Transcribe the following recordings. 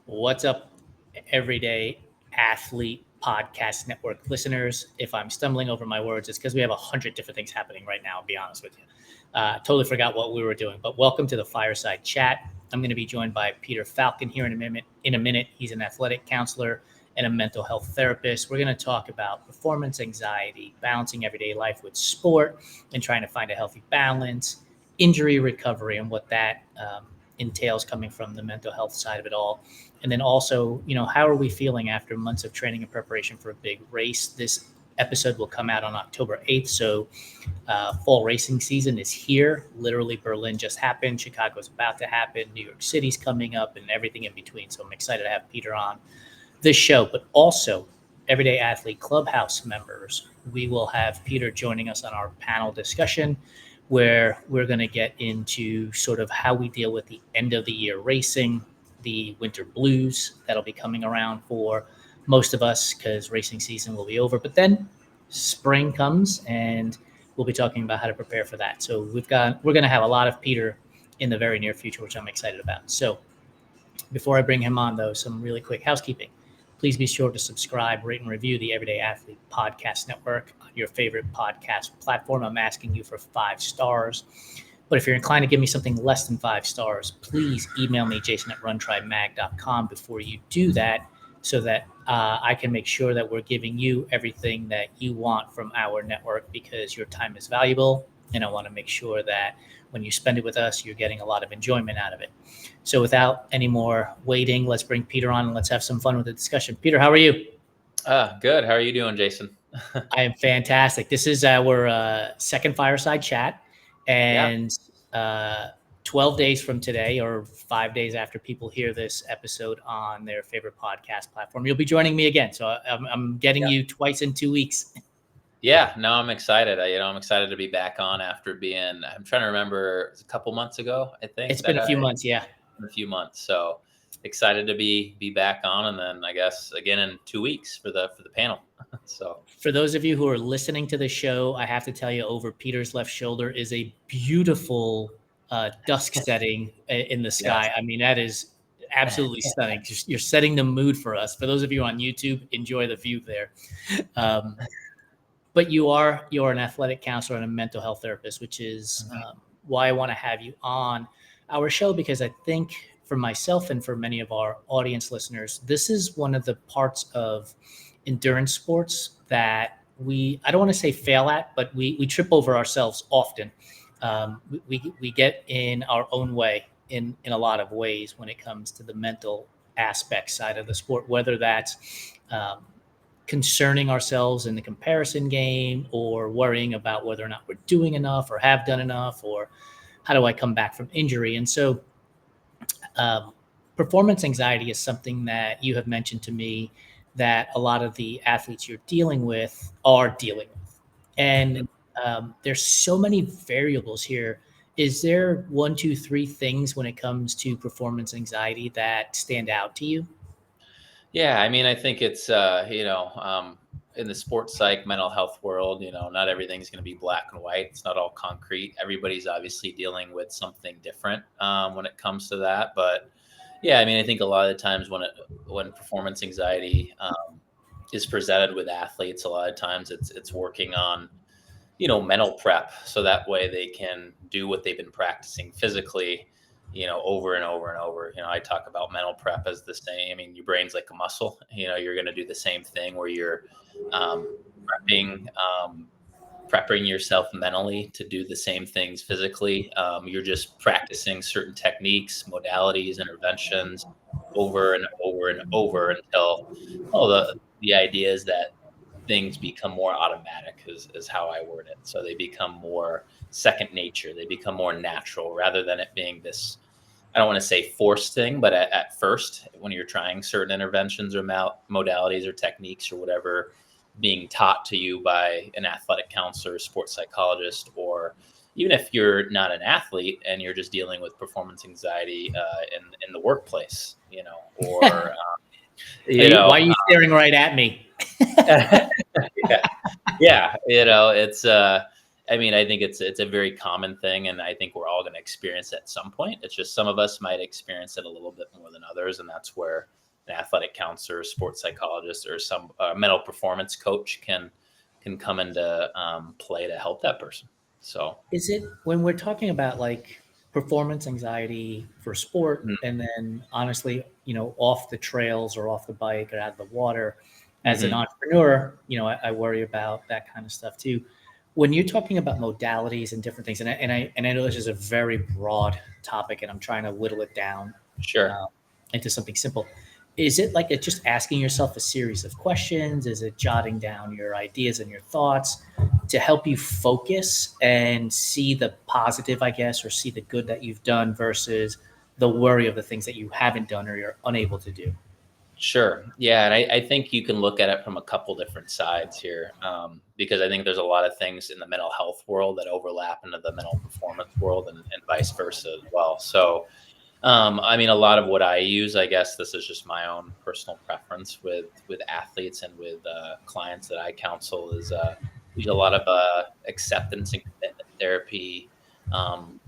What's up, everyday athlete podcast network listeners? If I'm stumbling over my words, it's because we have 100 different things happening right now, I'll be honest with you. Totally forgot what we were doing, but welcome to the Fireside Chat. I'm going to be joined by Peter Falcon here in a minute. He's an athletic counselor and a mental health therapist. We're going to talk about performance anxiety, balancing everyday life with sport, and trying to find a healthy balance, injury recovery, and what that entails coming from the mental health side of it all. And then also, how are we feeling after months of training and preparation for a big race? This episode will come out on October 8th. So fall racing season is here. Literally, Berlin just happened. Chicago's about to happen. New York City's coming up and everything in between. So I'm excited to have Peter on this show, but also Everyday Athlete Clubhouse members. We will have Peter joining us on our panel discussion where we're going to get into sort of how we deal with the end of the year racing, the winter blues that'll be coming around for most of us because racing season will be over. But then spring comes and we'll be talking about how to prepare for that. So we're going to have a lot of Peter in the very near future, which I'm excited about. So before I bring him on, though, some really quick housekeeping. Please be sure to subscribe, rate, and review the Everyday Athlete Podcast Network on your favorite podcast platform. I'm asking you for 5 stars. But if you're inclined to give me something less than 5 stars, please email me, jason@runtrymag.com before you do that so that I can make sure that we're giving you everything that you want from our network because your time is valuable. And I want to make sure that when you spend it with us, you're getting a lot of enjoyment out of it. So without any more waiting, let's bring Peter on and let's have some fun with the discussion. Peter, how are you? Good. How are you doing, Jason? I am fantastic. This is our second Fireside Chat. And 12 days from today, or 5 days after people hear this episode on their favorite podcast platform, you'll be joining me again. So I'm getting you twice in 2 weeks. Yeah, no, I'm excited. I'm excited to be back on after I'm trying to remember, it was a couple months ago, I think. It's been a few months, yeah. A few months. So excited to be back on, and then I guess again in 2 weeks for the panel. So for those of you who are listening to the show, I have to tell you, over Peter's left shoulder is a beautiful dusk setting in the sky. Yes. I mean, that is absolutely stunning. You're setting the mood for us. For those of you on YouTube, enjoy the view there. But you're an athletic counselor and a mental health therapist, which is why I want to have you on our show, because I think for myself and for many of our audience listeners, this is one of the parts of endurance sports that I don't want to say fail at, but we trip over ourselves often. We get in our own way in a lot of ways when it comes to the mental aspect side of the sport, whether that's concerning ourselves in the comparison game or worrying about whether or not we're doing enough or have done enough, or how do I come back from injury? And so performance anxiety is something that you have mentioned to me that a lot of the athletes you're dealing with are dealing with. And there's so many variables here. Is there 1, 2, 3 things when it comes to performance anxiety that stand out to you? Yeah, I mean, I think it's, in the sports psych mental health world, not everything's going to be black and white. It's not all concrete. Everybody's obviously dealing with something different when it comes to that. But yeah, I mean, I think a lot of the times when performance anxiety is presented with athletes, a lot of times it's working on, mental prep. So that way they can do what they've been practicing physically, over and over and over. I talk about mental prep as the same. I mean, your brain's like a muscle. You're going to do the same thing where you're prepping yourself mentally to do the same things physically. You're just practicing certain techniques, modalities, interventions over and over and over until the idea is that things become more automatic is how I word it. So they become more second nature. They become more natural rather than it being this, I don't want to say forced thing, but at first when you're trying certain interventions or modalities or techniques or whatever being taught to you by an athletic counselor, sports psychologist, or even if you're not an athlete and you're just dealing with performance anxiety in the workplace, or, why are you staring right at me? Yeah, it's I mean, I think it's a very common thing, and I think we're all going to experience it at some point. It's just some of us might experience it a little bit more than others, and that's where an athletic counselor, sports psychologist, or some mental performance coach can come into play to help that person. So, Is it when we're talking about like performance anxiety for sport, and then honestly, off the trails or off the bike or out of the water, as an mm-hmm. entrepreneur, I worry about that kind of stuff too. When you're talking about modalities and different things, and I know this is a very broad topic, and I'm trying to whittle it down Sure. uh, into something simple. Is it like it's just asking yourself a series of questions? Is it jotting down your ideas and your thoughts to help you focus and see the positive, I guess, or see the good that you've done versus the worry of the things that you haven't done or you're unable to do? Sure. Yeah. And I think you can look at it from a couple different sides here, because I think there's a lot of things in the mental health world that overlap into the mental performance world and vice versa as well. So, I mean, a lot of what I use, I guess this is just my own personal preference with athletes and with clients that I counsel is use a lot of acceptance and commitment therapy,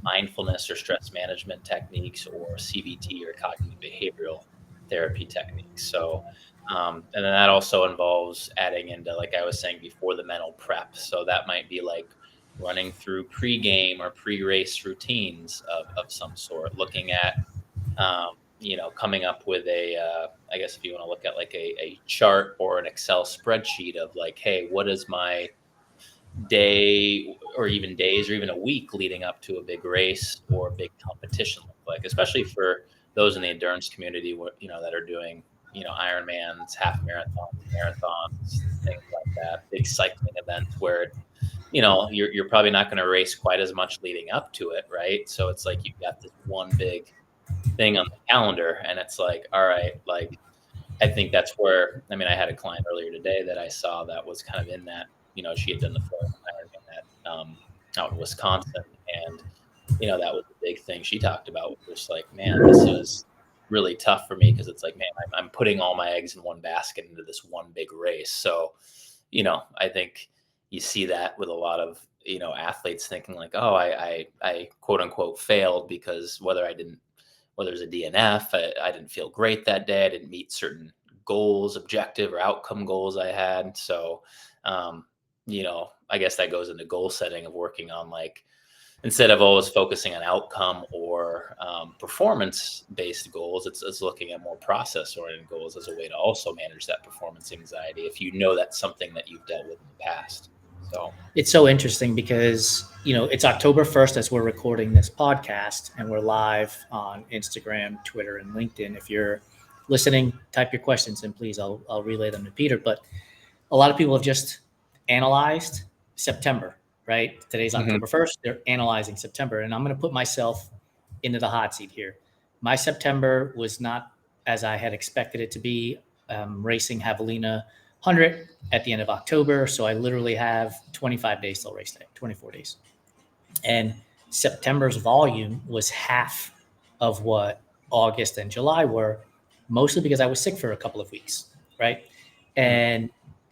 mindfulness or stress management techniques, or CBT or cognitive behavioral therapy techniques. So, and then that also involves adding into, like I was saying before, the mental prep. So that might be like running through pre-game or pre-race routines of some sort, looking at coming up with I guess if you want to look at like a chart or an Excel spreadsheet of like, hey, what is my day or even days or even a week leading up to a big race or a big competition look like, especially for those in the endurance community, that are doing, Ironmans, half marathons, things like that, big cycling events where, you're probably not going to race quite as much leading up to it. Right. So it's like, you've got this one big thing on the calendar, and it's like, all right, like, I think that's where, I mean, I had a client earlier today that I saw that was kind of in that, she had done the Florida Ironman out in Wisconsin. And, that was a big thing she talked about, was just like, man, this is really tough for me. Cause it's like, man, I'm putting all my eggs in one basket into this one big race. So, I think you see that with a lot of, athletes thinking like, oh, I quote unquote failed because whether it's a DNF, I didn't feel great that day. I didn't meet certain goals, objective or outcome goals I had. So, I guess that goes into goal setting of working on, like, instead of always focusing on outcome or performance based goals, it's looking at more process oriented goals as a way to also manage that performance anxiety if you know that's something that you've dealt with in the past. So, It's so interesting because, it's October 1st as we're recording this podcast, and we're live on Instagram, Twitter, and LinkedIn. If you're listening, type your questions and please, I'll relay them to Peter. But a lot of people have just analyzed September, right? Today's mhm. October 1st. They're analyzing September. And I'm going to put myself into the hot seat here. My September was not as I had expected it to be. Racing Javelina 100 at the end of October. So I literally have 25 days till race day, 24 days. And September's volume was half of what August and July were, mostly because I was sick for a couple of weeks, right? Mm. And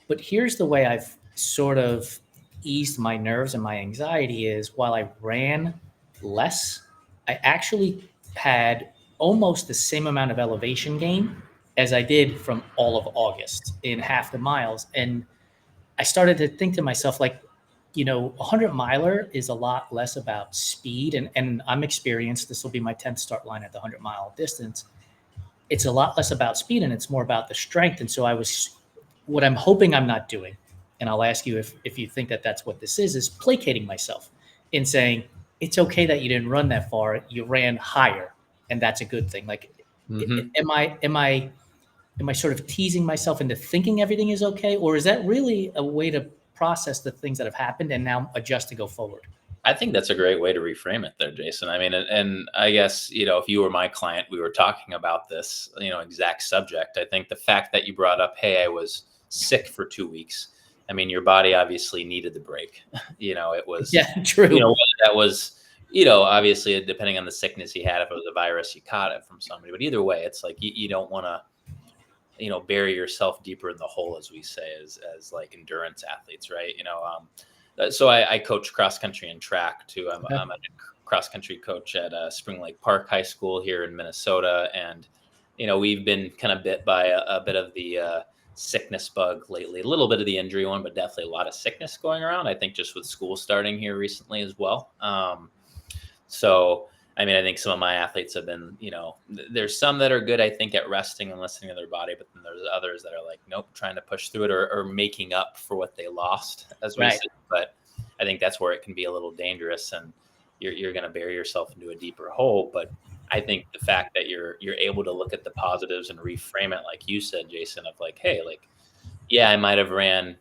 but here's the way I've sort of eased my nerves and my anxiety is while I ran less, I actually had almost the same amount of elevation gain as I did from all of August in half the miles. And I started to think to myself, like, 100 miler is a lot less about speed. And I'm experienced. This will be my 10th start line at the 100-mile distance. It's a lot less about speed and it's more about the strength. And so what I'm hoping I'm not doing, and I'll ask you if you think that that's what this is placating myself in saying, it's okay that you didn't run that far. You ran higher. And that's a good thing. Like, Mhm. am I sort of teasing myself into thinking everything is okay? Or is that really a way to process the things that have happened and now adjust to go forward? I think that's a great way to reframe it there, Jason. I mean, and I guess, if you were my client, we were talking about this, exact subject. I think the fact that you brought up, hey, I was sick for 2 weeks. I mean, your body obviously needed the break. It was, Yeah, true. whether that was, obviously depending on the sickness you had, if it was a virus, you caught it from somebody. But either way, it's like you don't want to, bury yourself deeper in the hole, as we say, as like endurance athletes, right? So I coach cross country and track too. Okay. I'm a cross country coach at Spring Lake Park High School here in Minnesota, and we've been kind of bit by a bit of the sickness bug lately. A little bit of the injury one, but definitely a lot of sickness going around. I think just with school starting here recently as well. So I mean, I think some of my athletes have been, there's some that are good, I think, at resting and listening to their body, but then there's others that are like, nope, trying to push through it or making up for what they lost, as we Right. said. But I think that's where it can be a little dangerous, and you're going to bury yourself into a deeper hole. But I think the fact that you're able to look at the positives and reframe it, like you said, Jason, of like, hey, like, yeah, I might have ran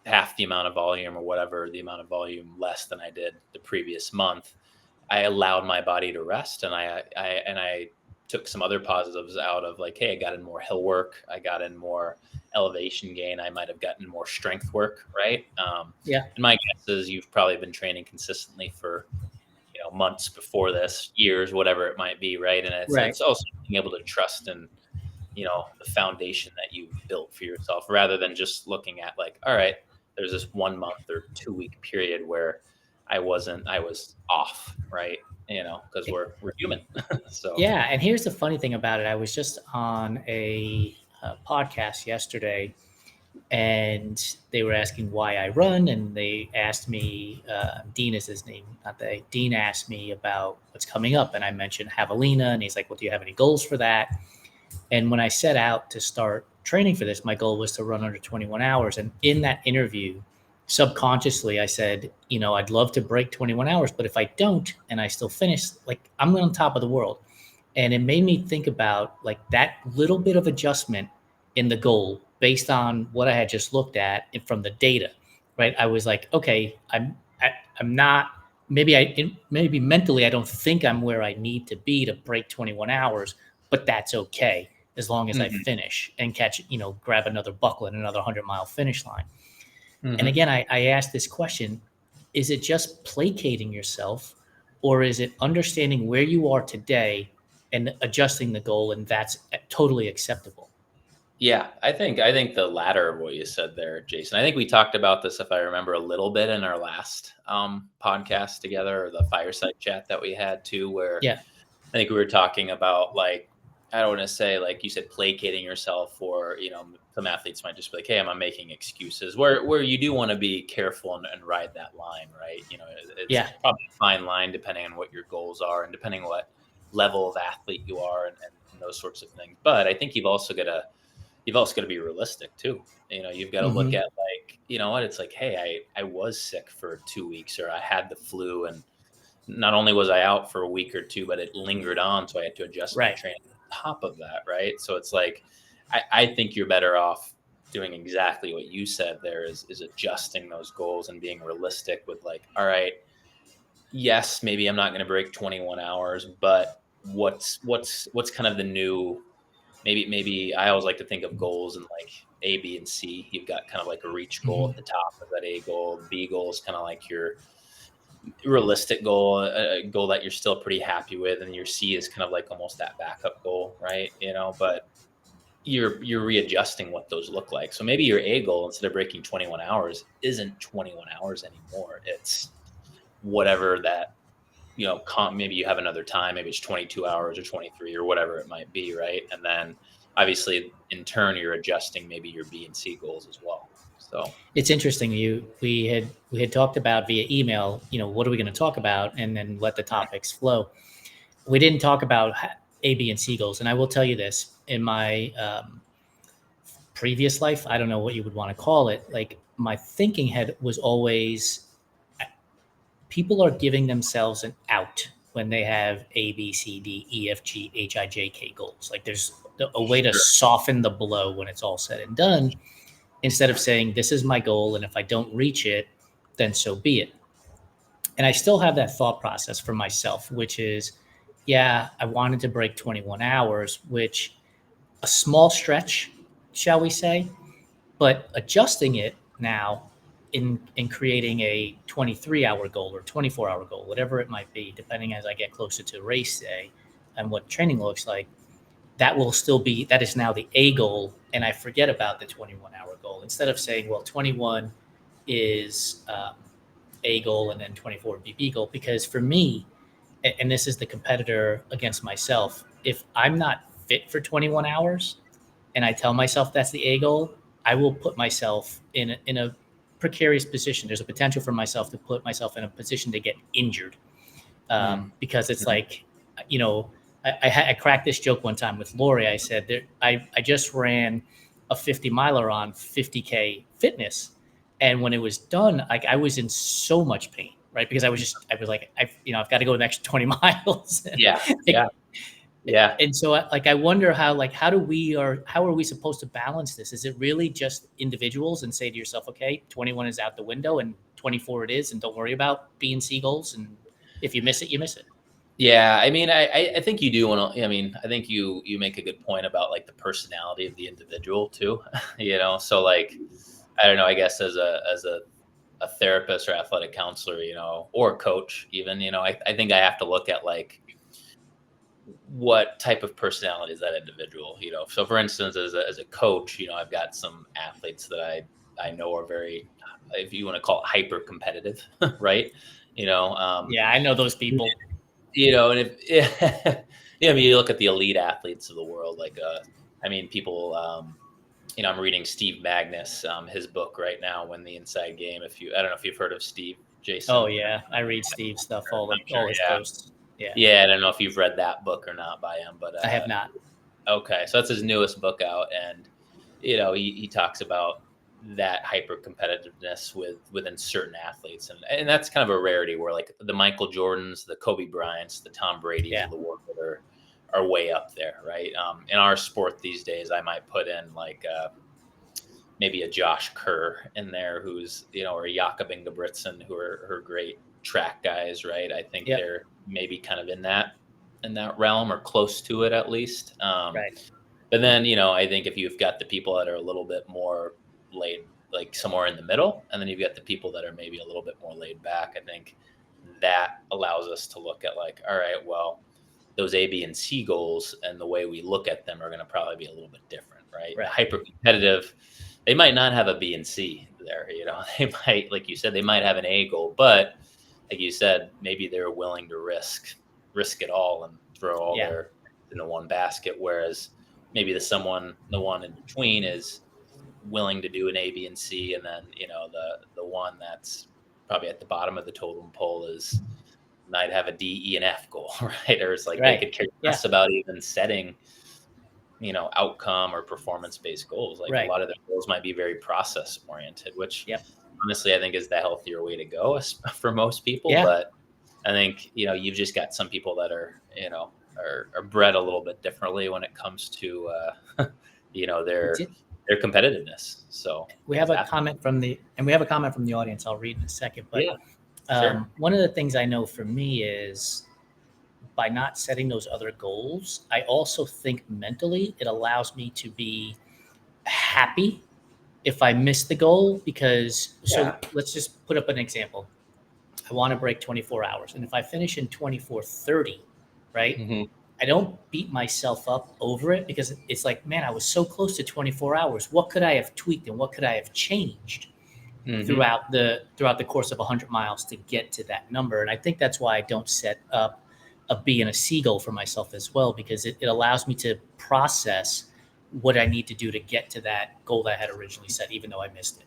half the amount of volume or whatever the amount of volume less than I did the previous month. I allowed my body to rest, and I took some other positives out of like, hey, I got in more hill work, I got in more elevation gain, I might have gotten more strength work, right? Yeah. And my guess is you've probably been training consistently for months before this, years, whatever it might be, right? And Right. it's also being able to trust in the foundation that you've built for yourself, rather than just looking at like, all right, there's this 1 month or 2 week period where I was off, right? Because we're human. So Yeah, and here's the funny thing about it. I was just on a podcast yesterday, and they were asking why I run, and they asked me, Dean is his name, not they. Dean asked me about what's coming up, and I mentioned Javelina, and he's like, "Well, do you have any goals for that?" And when I set out to start training for this, my goal was to run under 21 hours. And in that interview, subconsciously, I said, I'd love to break 21 hours, but if I don't and I still finish, like I'm on top of the world. And it made me think about like that little bit of adjustment in the goal based on what I had just looked at and from the data, right? I was like, okay, I'm not, maybe mentally, I don't think I'm where I need to be to break 21 hours, but that's okay as long as I hmm finish and catch, grab another buckle and another 100-mile finish line. And hmm again, I asked this question: is it just placating yourself, or is it understanding where you are today and adjusting the goal, and that's totally acceptable? yeah, I think the latter of what you said there, Jason. I think we talked about this, if I remember, a little bit in our last podcast together, or the fireside chat that we had too, where Yeah. I think we were talking about like, I don't want to say like you said placating yourself, or some athletes might just be like, hey, I'm making excuses. Where you do want to be careful and ride that line, right? It's Yeah. probably a fine line depending on what your goals are and depending on what level of athlete you are, and those sorts of things. But I think you've also got to be realistic too. You've got to look Hmm. at like, what it's like, hey, I was sick for 2 weeks, or I had the flu, and not only was I out for a week or two, but it lingered on. So I had to adjust my Right. training on top of that. Right. So it's like, I think you're better off doing exactly what you said there, is adjusting those goals and being realistic with like, all right, yes, maybe I'm not going to break 21 hours, but what's kind of the new, maybe I always like to think of goals in like A, B, and C. You've got kind of like a reach goal Hmm. at the top of that A goal. B goal is kind of like your realistic goal, a goal that you're still pretty happy with, and your C is kind of like almost that backup goal, right? But you're readjusting what those look like. So maybe your A goal, instead of breaking 21 hours, isn't 21 hours anymore. It's whatever that, maybe you have another time, maybe it's 22 hours or 23 or whatever it might be, right? And then obviously in turn you're adjusting maybe your B and C goals as well. So It's interesting. We had talked about via email. What are we going to talk about, and then let the topics flow. We didn't talk about A, B, and C goals. And I will tell you this: in my previous life, I don't know what you would want to call it. Like my thinking head was always, people are giving themselves an out when they have A, B, C, D, E, F, G, H, I, J, K goals. Like there's a way to sure. soften the blow when it's all said and done, instead of saying, this is my goal, and if I don't reach it, then so be it. And I still have that thought process for myself, which is, yeah, I wanted to break 21 hours, which a small stretch, shall we say, but adjusting it now in creating a 23-hour goal or 24-hour goal, whatever it might be, depending as I get closer to race day and what training looks like, that is now the A goal, and I forget about the 21-hour goal. Instead of saying, well, 21 is A goal and then 24 would be B goal. Because for me, and this is the competitor against myself, if I'm not fit for 21 hours and I tell myself that's the A goal, I will put myself in a precarious position. There's a potential for myself to put myself in a position to get injured, because it's Mhm. like, you know, I cracked this joke one time with Lori. I said that I just ran a 50 miler on 50K fitness. And when it was done, like I was in so much pain, right? Because I was like, I've got to go the next 20 miles. Yeah, yeah, Like, yeah. and so like I wonder how, like, how are we supposed to balance this? Is it really just individuals and say to yourself, okay, 21 is out the window and 24 it is, and don't worry about being seagulls, and if you miss it, you miss it. Yeah, I mean, I think you do want to. I mean, I think you make a good point about like the personality of the individual too. So like, I don't know. I guess as a therapist or athletic counselor, or coach, even, I think I have to look at like what type of personality is that individual. So for instance, as a coach, I've got some athletes that I know are very, if you want to call it, hyper competitive, right? You know, um, Yeah, I know those people. and if I mean, you look at the elite athletes of the world, like I mean, people. I'm reading Steve Magnus, his book right now, "When the Inside Game." I don't know if you've heard of Steve, Oh Jason. yeah, I read Steve's stuff, I'm sure. all his Yeah, posts. Yeah, yeah. I don't know if you've read that book or not by him, but I have not. okay, so that's his newest book out, and he talks about that hyper competitiveness within certain athletes, and that's kind of a rarity where like the Michael Jordans, the Kobe Bryants, the Tom Brady's Yeah, of the world are way up there, right? In our sport these days, I might put in like maybe a Josh Kerr in there, who's or a Jakob Ingebrigtsen, who are great track guys, right? I think yep, they're maybe kind of in that realm or close to it at least. right. But then, I think if you've got the people that are a little bit more laid, like somewhere in the middle, and then you've got the people that are maybe a little bit more laid back, I think that allows us to look at like, all right, well, those A, B, and C goals and the way we look at them are going to probably be a little bit different, right? The Right. hyper competitive, they might not have a B and C there. They might, like you said, they might have an A goal, but like you said, maybe they're willing to risk it all and throw all Yeah. their into one basket. Whereas maybe the one in between is willing to do an A, B, and C, and then the one that's probably at the bottom of the totem pole is might have a D, E, and F goal, right? Or it's like they Right. could care Yeah. less about even setting outcome or performance based goals. Like a Right. lot of their goals might be very process oriented, which Yep. honestly I think is the healthier way to go for most people. Yeah. But I think you've just got some people that are bred a little bit differently when it comes to It's their it. their competitiveness. So We have as a athletes, comment from the and we have a comment from the audience. I'll read in a second, but yeah, sure, one of the things I know for me is by not setting those other goals, I also think mentally it allows me to be happy if I miss the goal. Because, so yeah, let's just put up an example. I want to break 24 hours. And if I finish in 24:30, right? hmm I don't beat myself up over it, because it's like, man, I was so close to 24 hours. What could I have tweaked and what could I have changed hmm throughout the course of 100 miles to get to that number? And I think that's why I don't set up a B and a C goal for myself as well, because it allows me to process what I need to do to get to that goal that I had originally set, even though I missed it.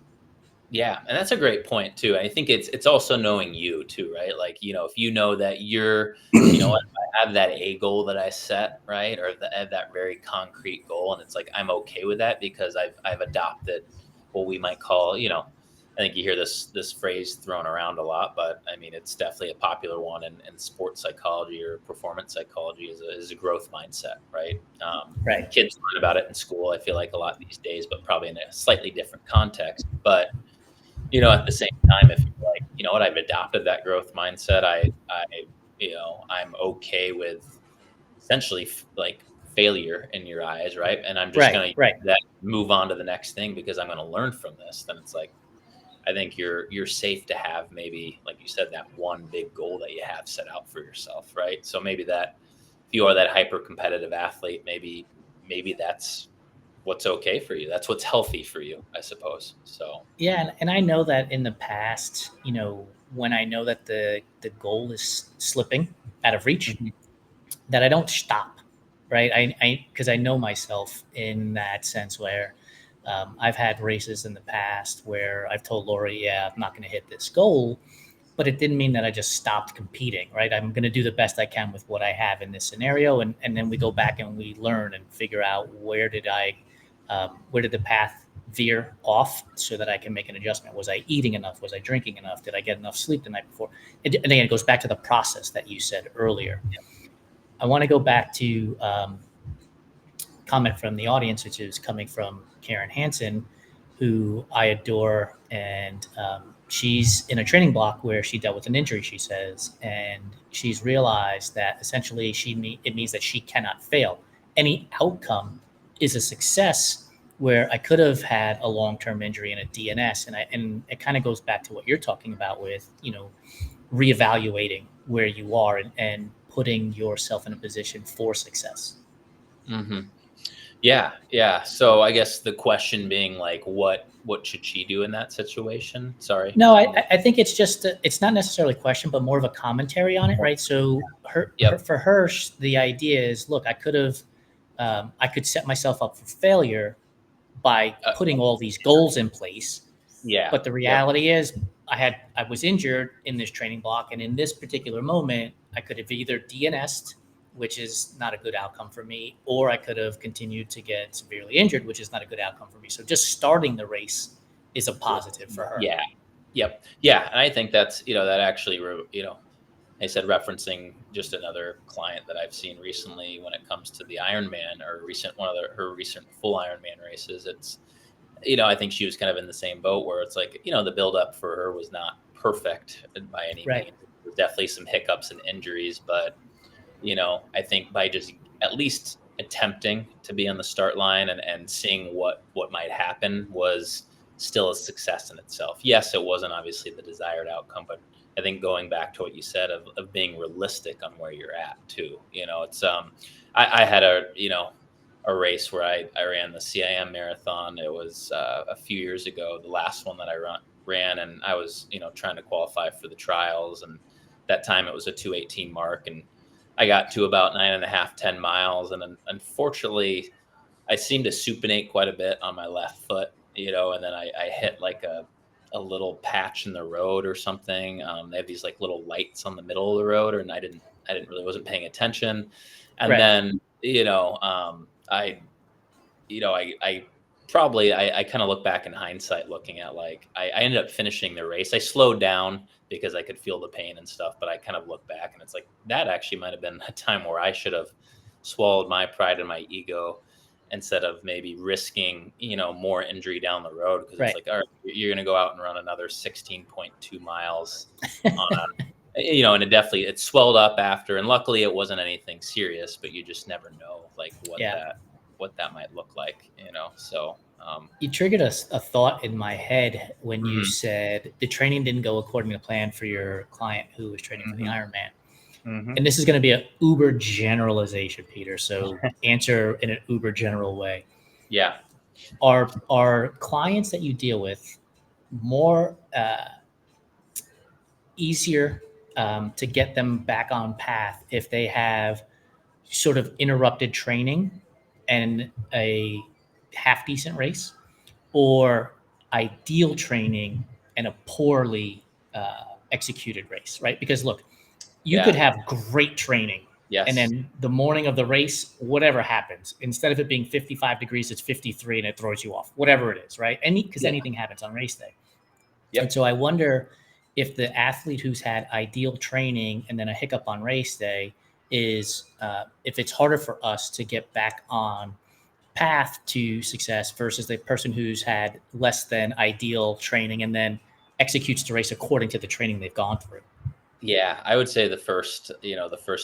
Yeah, and that's a great point too. I think it's also knowing you too, right? Like, if you know that what, I have that A goal that I set, right? Or I have that very concrete goal, and it's like I'm okay with that because I've adopted what we might call, I think you hear this phrase thrown around a lot, but I mean it's definitely a popular one in sports psychology or performance psychology is a growth mindset, right? Right. Kids learn about it in school, I feel like a lot these days, but probably in a slightly different context. But at the same time, if you're like, what, I've adopted that growth mindset. I'm okay with essentially like failure in your eyes, right? And I'm just Right. going to Right. move on to the next thing because I'm going to learn from this. Then it's like, I think you're safe to have maybe, like you said, that one big goal that you have set out for yourself, right? So maybe that if you are that hyper competitive athlete, maybe that's what's okay for you. That's what's healthy for you, I suppose. So Yeah, and I know that in the past, when I know that the goal is slipping out of reach, Mhm. that I don't stop, right? Because I know myself in that sense where I've had races in the past where I've told Lori, yeah, I'm not going to hit this goal, but it didn't mean that I just stopped competing, right? I'm going to do the best I can with what I have in this scenario, and then we go back and we learn and figure out where did the path veer off so that I can make an adjustment. Was I eating enough? Was I drinking enough? Did I get enough sleep the night before? And again, it goes back to the process that you said earlier. I want to go back to comment from the audience, which is coming from Karen Hansen, who I adore, and she's in a training block where she dealt with an injury. She says, and she's realized that essentially it means that she cannot fail. Any outcome is a success. Where I could have had a long-term injury and a DNS, and it kind of goes back to what you're talking about with reevaluating where you are and putting yourself in a position for success. Mm-hmm. Yeah. So I guess the question being like, what should she do in that situation? Sorry. No, I think it's just it's not necessarily a question, but more of a commentary on it, right? So Yep. for her, the idea is, look, I could set myself up for failure by Uh, putting all these goals in place, yeah. but the Yep. reality is, I was injured in this training block, and in this particular moment, I could have either DNS'd, which is not a good outcome for me, or I could have continued to get severely injured, which is not a good outcome for me. So just starting the race is a positive for her. Yeah. Yep. Yeah. And I think that's, that actually, I said referencing just another client that I've seen recently when it comes to the Ironman or her recent full Ironman races. It's, I think she was kind of in the same boat where it's like, the buildup for her was not perfect by any Right. means. There's definitely some hiccups and injuries, but I think by just at least attempting to be on the start line and seeing what might happen was still a success in itself. Yes, it wasn't obviously the desired outcome, but I think going back to what you said of being realistic on where you're at too. It's I had a race where I ran the CIM marathon. It was a few years ago, the last one that ran, and I was trying to qualify for the trials, and that time it was a 2:18 mark, and I got to about 9.5, 10 miles. And unfortunately, I seemed to supinate quite a bit on my left foot, and then I hit like a little patch in the road or something. They have these like little lights on the middle of the road, and I didn't really wasn't paying attention. And Right. then, I probably I kind of look back in hindsight looking at like I ended up finishing the race. I slowed down because I could feel the pain and stuff, but I kind of look back and it's like that actually might have been a time where I should have swallowed my pride and my ego instead of maybe risking, more injury down the road because it's Right. like, all right, you're going to go out and run another 16.2 miles on and it swelled up after, and luckily it wasn't anything serious, but you just never know like Yeah. what that might look like, so You triggered a thought in my head when you mhm, said the training didn't go according to plan for your client who was training for the mhm, Ironman. mhm. And this is going to be an uber generalization, Peter. So answer in an uber general way. Yeah. Are clients that you deal with more easier to get them back on path if they have sort of interrupted training and a half decent race, or ideal training and a poorly executed race, right? Because look, you could Yeah. have great training and Yes. then the morning of the race, whatever happens, instead of it being 55 degrees, it's 53 and it throws you off, whatever it is, right? Because Yeah. anything happens on race day. And Yep. so I wonder if the athlete who's had ideal training and then a hiccup on race day is if it's harder for us to get back on path to success versus the person who's had less than ideal training and then executes the race according to the training they've gone through. Yeah, I would say the first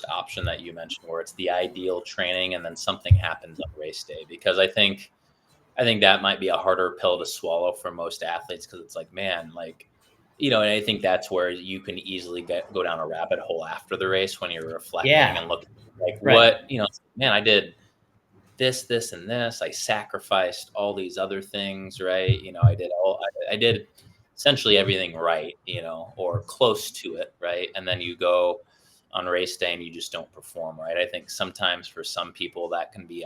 option that you mentioned where it's the ideal training and then something happens on race day because I think that might be a harder pill to swallow for most athletes because it's like, man, like, and I think that's where you can easily go down a rabbit hole after the race when you're reflecting Yeah, and looking like right. it's like, man, I did this, and this. I sacrificed all these other things, right? I did essentially everything right, or close to it, right? And then you go on race day and you just don't perform right. I think sometimes for some people that can be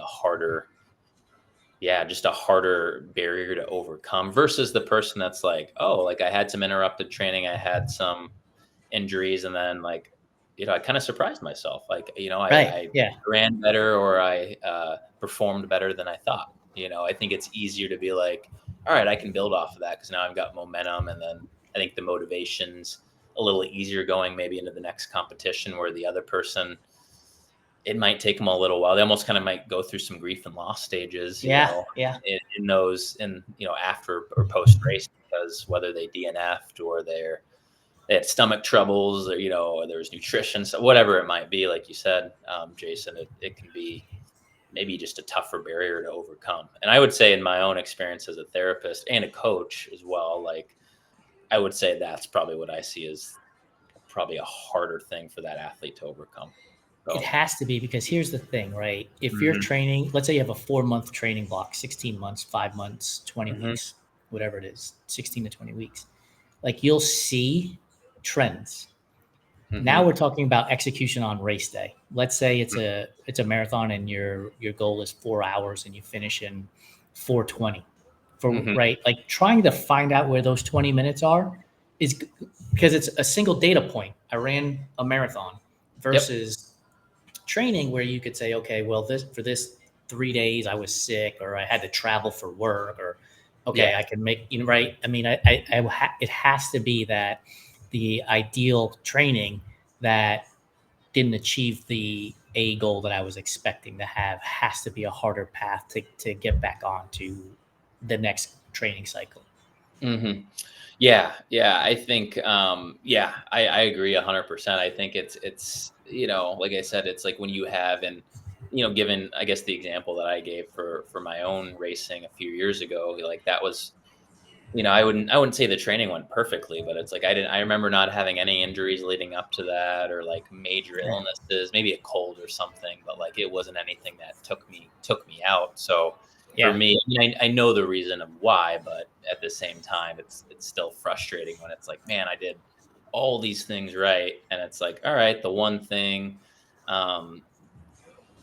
just a harder barrier to overcome versus the person that's like, oh, like I had some interrupted training, I had some injuries, and then like, I kind of surprised myself. Like, Right. I Yeah. ran better, or I performed better than I thought. I think it's easier to be like, all right, I can build off of that because now I've got momentum, and then I think the motivation's a little easier going maybe into the next competition, where the other person, it might take them a little while. They almost kind of might go through some grief and loss stages, Yeah. Yeah. in those, after or post race, because whether they DNF'd or they had stomach troubles, or, or there's nutrition, so whatever it might be, like you said, Jason, it can be maybe just a tougher barrier to overcome. And I would say in my own experience as a therapist and a coach as well, like I would say that's probably what I see as probably a harder thing for that athlete to overcome. It So, has to be, because here's the thing, right? If you're hmm training, let's say you have a 4 month training block, 16 months, 5 months, 20 hmm weeks, whatever it is, 16 to 20 weeks, like you'll see trends. Now hmm we're talking about execution on race day. Let's say it's a marathon and your goal is 4 hours and you finish in 4:20. For hmm right, like trying to find out where those 20 minutes are is because it's a single data point. I ran a marathon Yep. versus training where you could say, okay, well, this 3 days I was sick or I had to travel for work, or okay, Yeah. I can make, right. I mean, it has to be that the ideal training that didn't achieve the a goal that I was expecting to have has to be a harder path to get back on to the next training cycle. hmm Yeah, yeah, I think, yeah, I agree 100%. I think it's, like I said, it's like when you have, and, given, I guess the example that I gave for my own racing a few years ago, like that was, I wouldn't say the training went perfectly, but it's like I remember not having any injuries leading up to that, or like major Yeah. illnesses, maybe a cold or something, but like it wasn't anything that took me out. So for Yeah. me, I mean, I know the reason of why, but at the same time, it's still frustrating when it's like, man, I did all these things right, and it's like, all right, the one thing, um,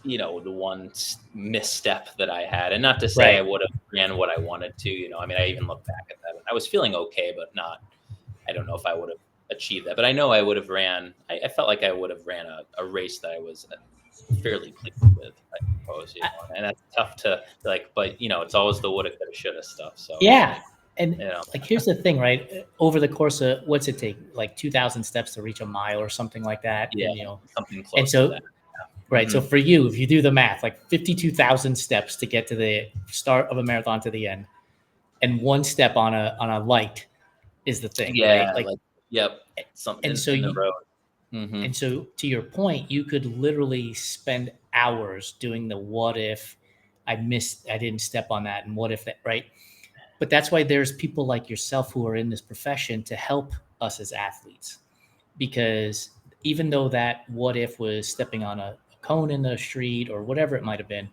the one misstep that I had, and not to say I Right. would have ran what I wanted to, I mean, I even look back at that and I was feeling okay, but not, I don't know if I would have achieved that, but I know I would have I felt like I would have ran a race that I was fairly pleased with, I suppose, and that's tough to like, but it's always the woulda, coulda, shoulda stuff. So it's Yeah. like, And you know, like, here's the thing, right? Over the course of, what's it take? Like 2,000 steps to reach a mile or something like that. yeah, And, something and close to so, that. right. hmm So for you, if you do the math, like 52,000 steps to get to the start of a marathon to the end, and one step on a light is the thing, right? Yeah, Like, like, yep, some and so in the you, road. hmm and so to your point, you could literally spend hours doing the what if I didn't step on that, and what if that, right? But that's why there's people like yourself who are in this profession to help us as athletes, because even though that what if was stepping on a cone in the street or whatever it might have been,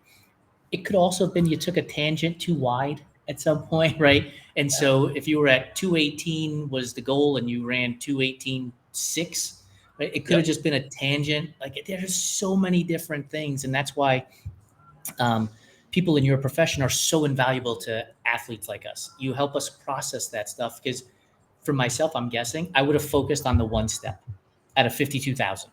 it could also have been you took a tangent too wide at some point, right? And Yeah, so if you were at 218 was the goal and you ran 218.6, right? It could have yep. just been a tangent. Like, there's so many different things. And that's why um, people in your profession are so invaluable to athletes like us. You help us process that stuff, because for myself, I'm guessing I would have focused on the one step out of 52,000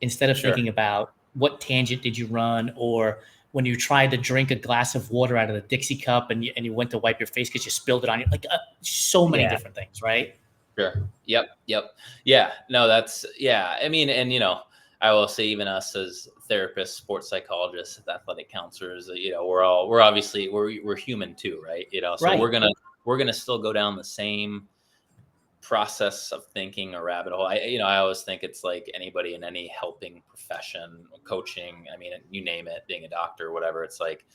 instead of Sure. thinking about what tangent did you run, or when you tried to drink a glass of water out of the Dixie cup and you went to wipe your face because you spilled it on you. Like, so many Yeah. different things, right? Sure. Yep. Yep. Yeah. No, that's, yeah. I mean, and I will say, even us as therapists, sports psychologists, athletic counselors, we're obviously we're human too, right? So Right. we're gonna still go down the same process of thinking, a rabbit hole. I always think it's like anybody in any helping profession, coaching, I mean, you name it, being a doctor, whatever. It's like,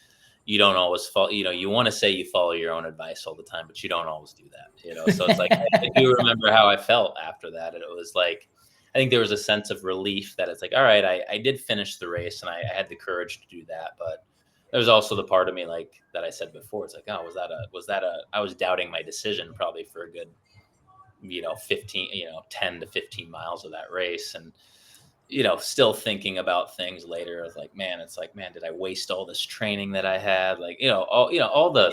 you don't always follow, you want to say you follow your own advice all the time, but you don't always do that. So it's like, I do remember how I felt after that. And it was like, I think there was a sense of relief that it's like, all right, I did finish the race and I had the courage to do that. But there's also the part of me, like that I said before, it's like, oh, I was doubting my decision probably for a good 15, 10 to 15 miles of that race. And, still thinking about things later. I was like, man, did I waste all this training that I had? Like, all the,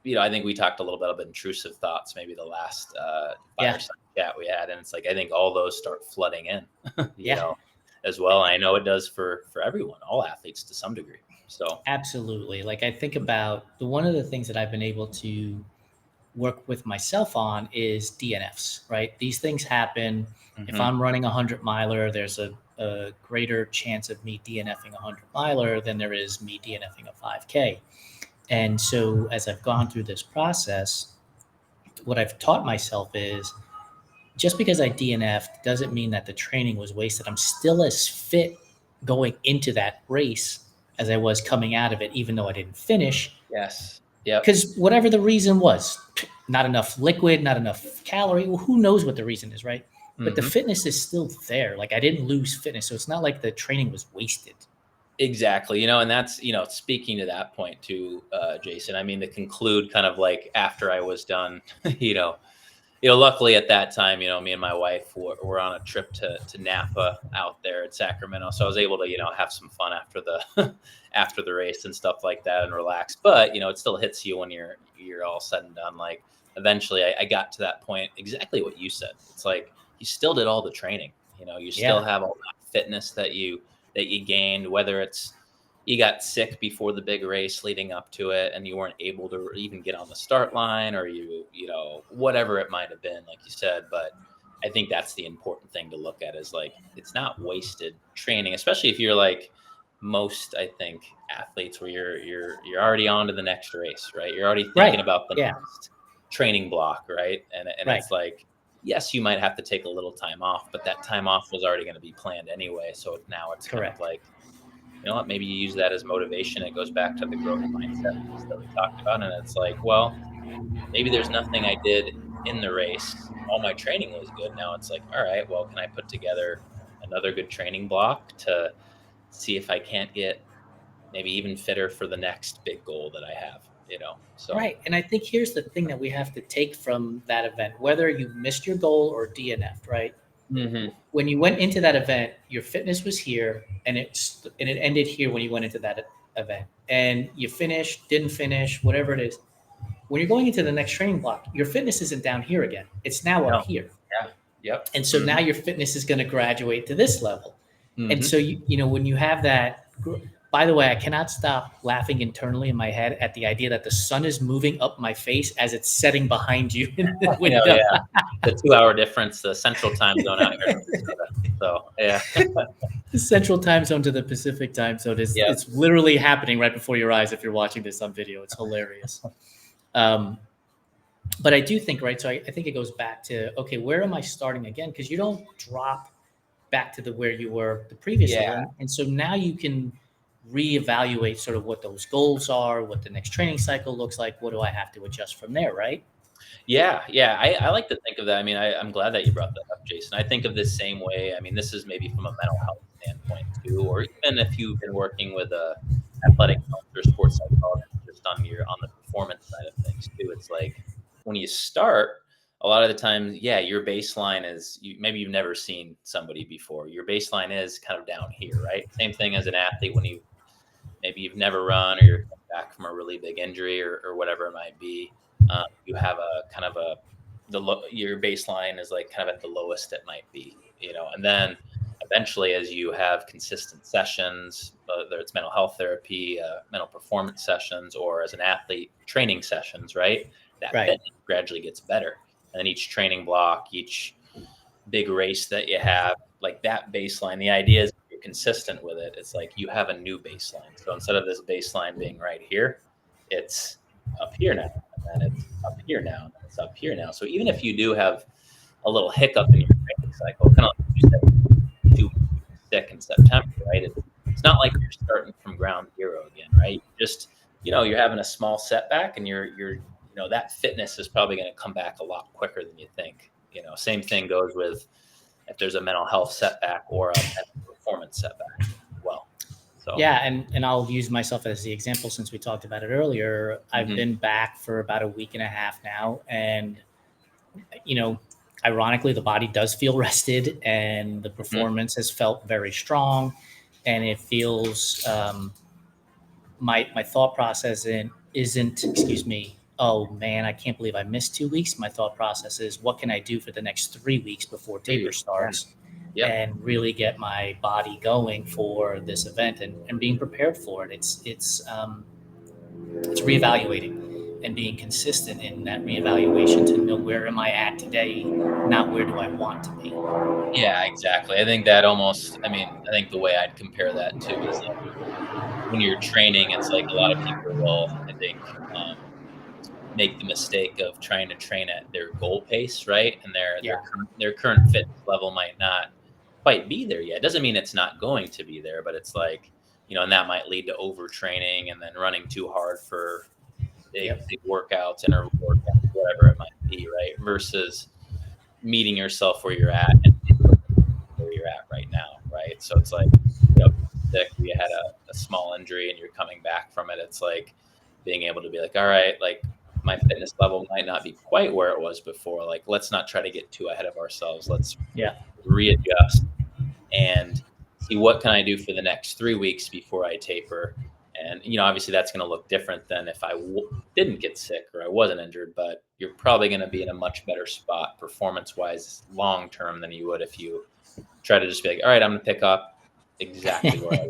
Yeah. I think we talked a little bit about intrusive thoughts, maybe the last Yeah. fireside chat we had. And it's like, I think all those start flooding in, Yeah. as well. I know it does for everyone, all athletes to some degree. So, Absolutely. Like I think about one of the things that I've been able to work with myself on is DNFs, right? These things happen. If mhm. I'm running a 100 miler, there's a greater chance of me DNFing a 100 miler than there is me DNFing a 5K. And so as I've gone through this process, what I've taught myself is just because I DNF'd doesn't mean that the training was wasted. I'm still as fit going into that race as I was coming out of it, even though I didn't finish. Yes. Yep. Because whatever the reason was, not enough liquid, not enough calorie, well, who knows what the reason is, right? But the hmm fitness is still there. Like I didn't lose fitness. So it's not like the training was wasted. Exactly. And that's, speaking to that point too, Jason, I mean, to conclude kind of like after I was done, luckily at that time, me and my wife were on a trip to Napa out there at Sacramento. So I was able to, have some fun after the, after the race and stuff like that and relax. But, it still hits you when you're all said and done. Like eventually I got to that point, exactly what you said. It's like, you still did all the training, you still Yeah. have all that fitness that you gained, whether it's you got sick before the big race leading up to it and you weren't able to even get on the start line, or whatever it might have been, like you said. But I think that's the important thing to look at, is like, it's not wasted training, especially if you're like most, I think, athletes, where you're already on to the next race, right? You're already thinking Right. about the Yeah. next training block, right? And Right. it's like, yes, you might have to take a little time off, but that time off was already going to be planned anyway. So now it's kind of Correct. like, what, maybe you use that as motivation. It goes back to the growth mindset piece that we talked about. And it's like, well, maybe there's nothing I did in the race. All my training was good. Now it's like, all right, well, can I put together another good training block to see if I can't get maybe even fitter for the next big goal that I have. So, Right. And I think here's the thing that we have to take from that event, whether you missed your goal or DNF'd, right? hmm When you went into that event, your fitness was here and it ended here when you went into that event. And you finished, didn't finish, whatever it is. When you're going into the next training block, your fitness isn't down here again. It's now up no, here. yeah, yep. And so now your fitness is going to graduate to this level. And hmm so when you have that, by the way, I cannot stop laughing internally in my head at the idea that the sun is moving up my face as it's setting behind you in the window. Yeah. The 2 hour difference, the central time zone out here in Minnesota. So, yeah. The central time zone to the Pacific time zone is Yep. it's literally happening right before your eyes if you're watching this on video. It's hilarious. Um, but I do think, right, so I think it goes back to, okay, where am I starting again? Because you don't drop back to where you were the previous Yeah. level. And so now you can reevaluate sort of what those goals are, what the next training cycle looks like. What do I have to adjust from there, right? Yeah, yeah, I like to think of that. I mean, I'm glad that you brought that up, Jason. I think of this same way. I mean, this is maybe from a mental health standpoint too, or even if you've been working with a athletic coach or sports psychologist, just on the performance side of things too. It's like, when you start, a lot of the times, yeah, your baseline is, maybe you've never seen somebody before. Your baseline is kind of down here, right? Same thing as an athlete, when maybe you've never run, or you're coming back from a really big injury, or whatever it might be. You have a kind of your baseline is like kind of at the lowest it might be. And then eventually, as you have consistent sessions, whether it's mental health therapy, mental performance sessions, or as an athlete, training sessions, right? That Right. fitness gradually gets better. And then each training block, each big race that you have, like that baseline, the idea is, if you're consistent with it, it's like you have a new baseline. So instead of this baseline being right here, it's up here now, and then it's up here now, and then it's up here now. So even if you do have a little hiccup in your training cycle, kind of like you said, 2 weeks sick in September, right? It's not like you're starting from ground zero again, right? Just, you're having a small setback, and you're that fitness is probably going to come back a lot quicker than you think. Same thing goes with if there's a mental health setback or a mental performance setback as well. So, Yeah, and I'll use myself as the example since we talked about it earlier. I've mhm. been back for about a week and a half now, and you know, ironically, the body does feel rested and the Mhm. performance has felt very strong, and it feels my thought process isn't, excuse me, oh man, I can't believe I missed 2 weeks. My thought process is, what can I do for the next 3 weeks before taper Maybe. Yeah. starts, Yep. and really get my body going for this event, and being prepared for it. It's reevaluating and being consistent in that reevaluation to know, where am I at today, not where do I want to be. Yeah, exactly. I think that almost, I mean, I think the way I'd compare that too is like when you're training, it's like a lot of people will, I think, make the mistake of trying to train at their goal pace, right? And Yeah. their current fitness level might not quite be there yet. Doesn't mean it's not going to be there, but it's like, and that might lead to overtraining and then running too hard for Yep. big workouts, interval workouts, whatever it might be, right? Versus meeting yourself where you're at and where you're at right now, right? So it's like, sick, you had a small injury and you're coming back from it. It's like being able to be like, all right, like my fitness level might not be quite where it was before. Like, let's not try to get too ahead of ourselves. Let's Yeah. readjust and see what can I do for the next 3 weeks before I taper. And obviously that's going to look different than if I didn't get sick or I wasn't injured, but you're probably going to be in a much better spot performance wise long term than you would if you try to just be like, all right, I'm going to pick up exactly where I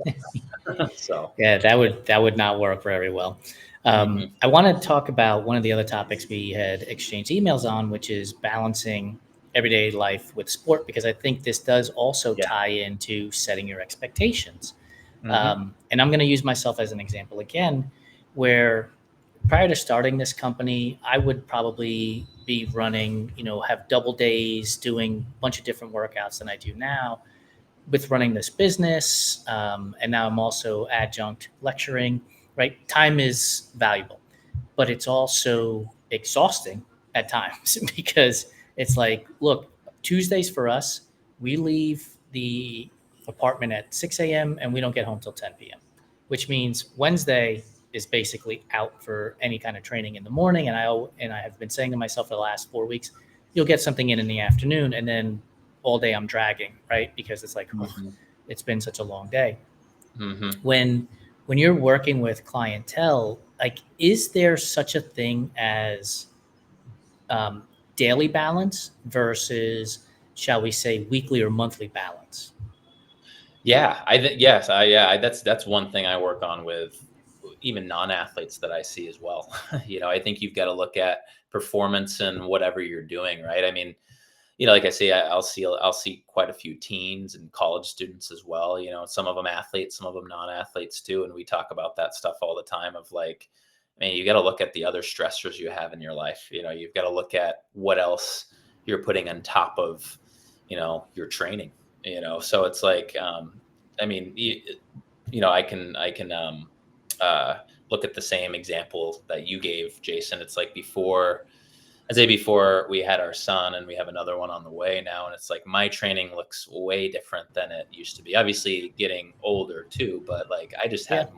left. So, Yeah, that would not work very well. mhm, I want to talk about one of the other topics we had exchanged emails on, which is balancing everyday life with sport, because I think this does also yeah, tie into setting your expectations. mhm, And I'm going to use myself as an example again, where prior to starting this company, I would probably be running, have double days, doing a bunch of different workouts than I do now with running this business. And now I'm also adjunct lecturing, right? Time is valuable, but it's also exhausting at times because it's like, look, Tuesdays for us, we leave the apartment at 6 a.m. and we don't get home till 10 p.m., which means Wednesday is basically out for any kind of training in the morning. And I have been saying to myself for the last 4 weeks, you'll get something in the afternoon, and then all day I'm dragging, right? Because it's like, oh, mhm, it's been such a long day. mhm. When you're working with clientele, like, is there such a thing as um, daily balance versus, shall we say, weekly or monthly balance? Yeah, I think yes, that's one thing I work on with even non-athletes that I see as well. I think you've got to look at performance and whatever you're doing, right? I mean, like I say, I'll see quite a few teens and college students as well. Some of them athletes, some of them non-athletes too, and we talk about that stuff all the time. Of like, I mean, you got to look at the other stressors you have in your life. You've got to look at what else you're putting on top of, your training. So it's like, I mean, I can uh, look at the same example that you gave, Jason. It's like I'd say before we had our son and we have another one on the way now. And it's like my training looks way different than it used to be. Obviously getting older too, but like I just Yeah. had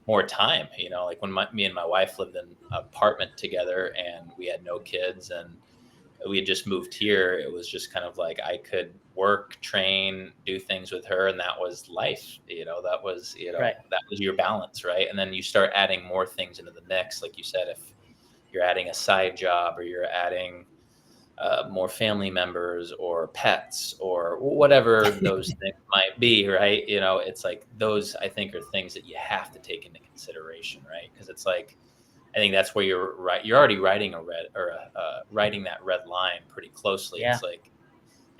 more time, like when me and my wife lived in an apartment together and we had no kids and we had just moved here. It was just kind of like I could work, train, do things with her, and that was life. Right. That was your balance, right? And then you start adding more things into the mix, like you said, if you're adding a side job or you're adding more family members or pets or whatever those things might be, right? It's like those I think are things that you have to take into consideration, right? Because it's like I think that's where you're right. You're already writing a red or writing that red line pretty closely. Yeah. It's like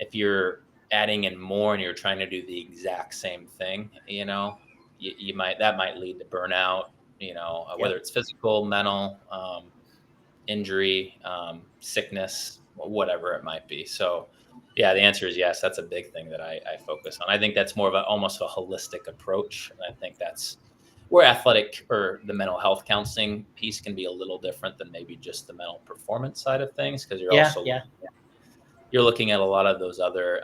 if you're adding in more and you're trying to do the exact same thing, you might that might lead to burnout. Whether Yep. it's physical, mental, injury, sickness, whatever it might be. So, yeah, the answer is yes. That's a big thing that I focus on. I think that's more of almost a holistic approach. And I think that's where athletic or the mental health counseling piece can be a little different than maybe just the mental performance side of things because Yeah. Yeah. you're looking at a lot of those other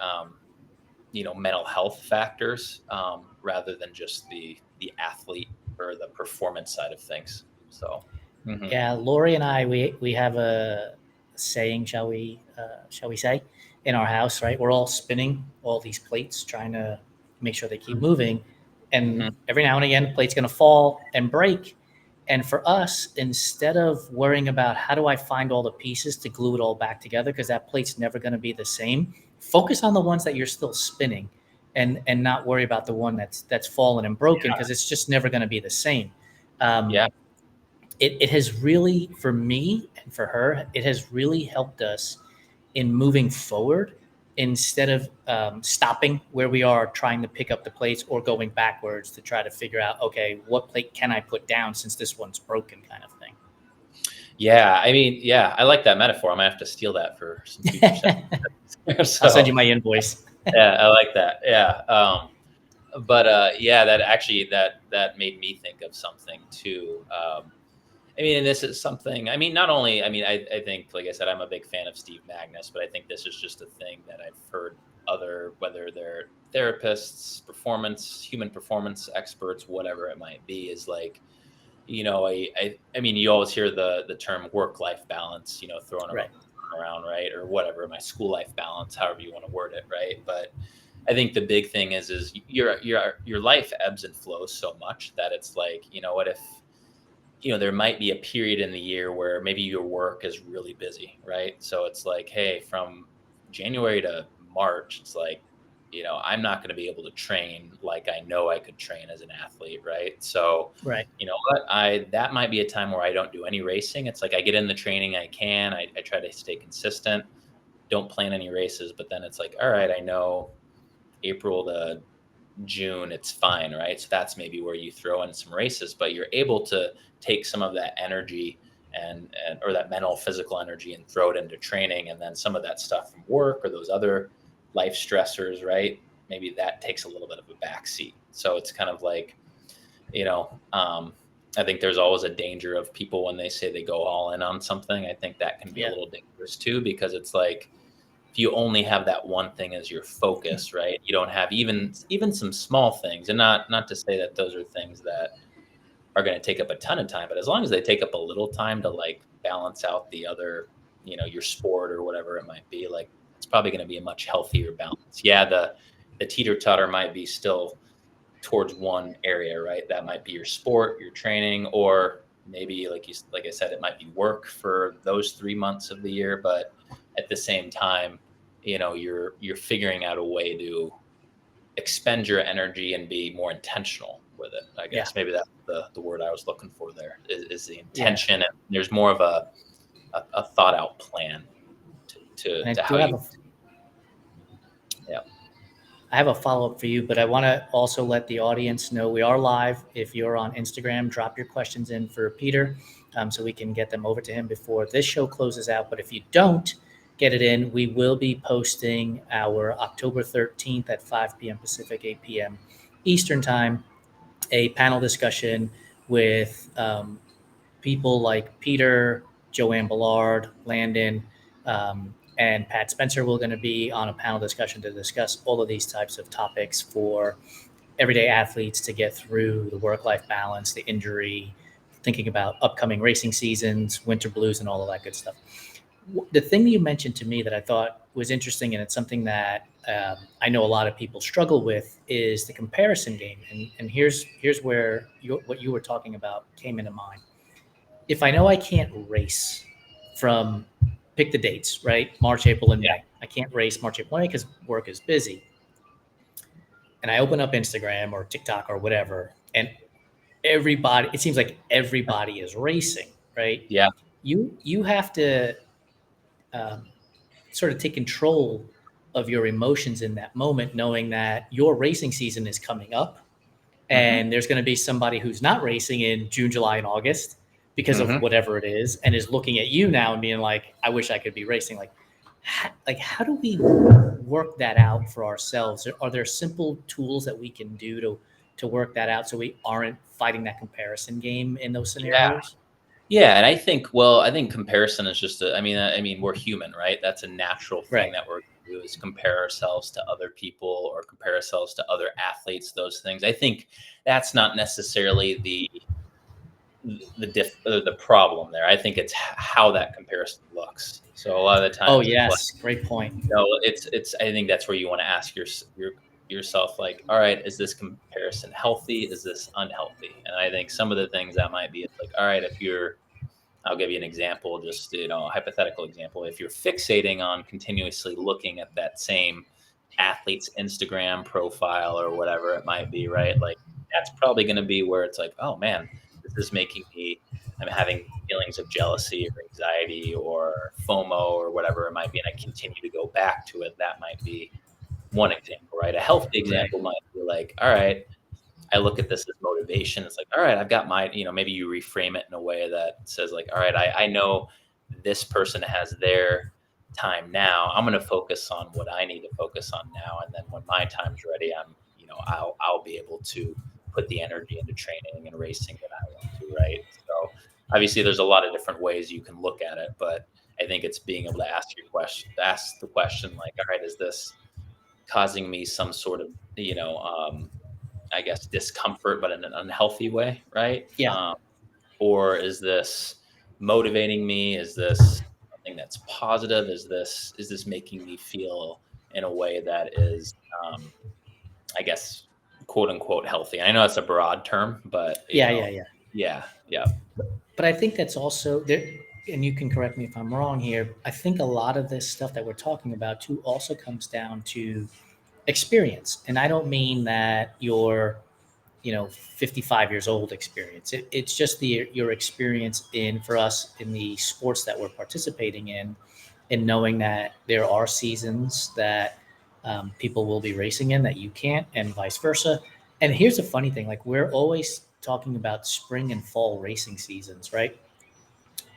mental health factors rather than just the athlete or the performance side of things. So, mhm. Yeah. Lori and I, we have a saying, shall we say, in our house, right? We're all spinning all these plates, trying to make sure they keep moving. And every now and again, the plate's going to fall and break. And for us, instead of worrying about how do I find all the pieces to glue it all back together, because that plate's never going to be the same, focus on the ones that you're still spinning, and not worry about the one that's fallen and broken, because it's just never going to be the same. Yeah. It has really, for me and for her, it has really helped us in moving forward, instead of stopping where we are trying to pick up the plates, or going backwards to try to figure out, okay, what plate can I put down since this one's broken, kind of thing. Yeah. I mean, yeah, I like that metaphor. I might have to steal that for some future sessions. I'll send you my invoice. Yeah, I like that. Yeah. But yeah, that made me think of something too. I mean, and this is something, I mean, not only, I mean, I think, like I said, I'm a big fan of Steve Magnus, but I think this is just a thing that I've heard other, whether they're therapists, human performance experts, whatever it might be, is like, I mean, you always hear the term work-life balance, thrown Right. around, right? Or whatever, my school life balance, however you want to word it, right? But I think the big thing is your life ebbs and flows so much that it's like, what if, there might be a period in the year where maybe your work is really busy, right? So it's like, hey, from January to March, it's like, I'm not going to be able to train like I know I could train as an athlete, right? So, Right. you know what, that might be a time where I don't do any racing. It's like I get in the training I can, I try to stay consistent, don't plan any races, but then it's like, all right, I know April to June, it's fine, right? So that's maybe where you throw in some races, but you're able to take some of that energy and or that mental, physical energy and throw it into training, and then some of that stuff from work or those other life stressors, right? Maybe that takes a little bit of a backseat. So it's kind of like, I think there's always a danger of people when they say they go all in on something. I think that can be a little dangerous too, because it's like, if you only have that one thing as your focus, right? You don't have even some small things, and not to say that those are things that are going to take up a ton of time, but as long as they take up a little time to like balance out the other, your sport or whatever it might be, like it's probably going to be a much healthier balance. Yeah, the teeter totter might be still towards one area, right? That might be your sport, your training, or maybe like I said, it might be work for those 3 months of the year, but at the same time, you're figuring out a way to expend your energy and be more intentional with it. I guess maybe that's the word I was looking for there is the intention. And there's more of a thought out plan to how you. I have a follow-up for you, but I want to also let the audience know we are live. If you're on Instagram, drop your questions in for Peter, so we can get them over to him before this show closes out. But if you don't get it in, we will be posting our October 13th at 5 p.m. Pacific, 8 p.m. Eastern time, a panel discussion with people like Peter, Joanne Ballard, Landon, and Pat Spencer. We're going to be on a panel discussion to discuss all of these types of topics for everyday athletes to get through the work-life balance, the injury, thinking about upcoming racing seasons, winter blues, and all of that good stuff. The thing you mentioned to me that I thought was interesting, and it's something that I know a lot of people struggle with, is the comparison game. And here's where what you were talking about came into mind. If I know I can't race from, pick the dates, right? March, April, and May. I can't race March, April, May because work is busy. And I open up Instagram or TikTok or whatever, and it seems like everybody is racing, right? Yeah. You have to sort of take control of your emotions in that moment, knowing that your racing season is coming up, and there's going to be somebody who's not racing in June, July, and August because of whatever it is, and is looking at you now and being like, I wish I could be racing. Like how do we work that out for ourselves? Are there simple tools that we can do to work that out so we aren't fighting that comparison game in those scenarios? Yeah, and I think comparison is just I mean, we're human, right? That's a natural thing that we're going to do, is compare ourselves to other people or compare ourselves to other athletes, those things. I think that's not necessarily the problem there. I think it's how that comparison looks. sucks. So a lot of the Oh, times it's like, yes. Great point. no, it's I think that's where you want to ask yourself, like, all right, is this comparison healthy? Is this unhealthy? And I think some of the things that might be, it's like, all right, if you're, I'll give you an example, just, a hypothetical example. If you're fixating on continuously looking at that same athlete's Instagram profile or whatever it might be, right? Like, that's probably going to be where it's like, oh man, this is making me, I'm having feelings of jealousy or anxiety or FOMO or whatever it might be. And I continue to go back to it. That might be one example, right? A healthy Right. example might be like, all right, I look at this as motivation. It's like, all right, I've got my, maybe you reframe it in a way that says like, all right, I know this person has their time now. I'm going to focus on what I need to focus on now. And then when my time's ready, I'll be able to put the energy into training and racing that I want to. Right. So obviously there's a lot of different ways you can look at it, but I think it's being able to ask the question, like, all right, is this causing me some sort of, I guess, discomfort, but in an unhealthy way, right? Yeah. Or is this motivating me? Is this something that's positive? Is this making me feel in a way that is, I guess, quote unquote healthy? I know it's a broad term, but Yeah. Yeah. Yeah. yeah, yeah, But I think that's also there, and you can correct me if I'm wrong here. I think a lot of this stuff that we're talking about too also comes down to experience. And I don't mean that you're 55 years old experience. It's just your experience in, for us, in the sports that we're participating in, and knowing that there are seasons that people will be racing in that you can't, and vice versa. And here's the funny thing: like, we're always talking about spring and fall racing seasons, right?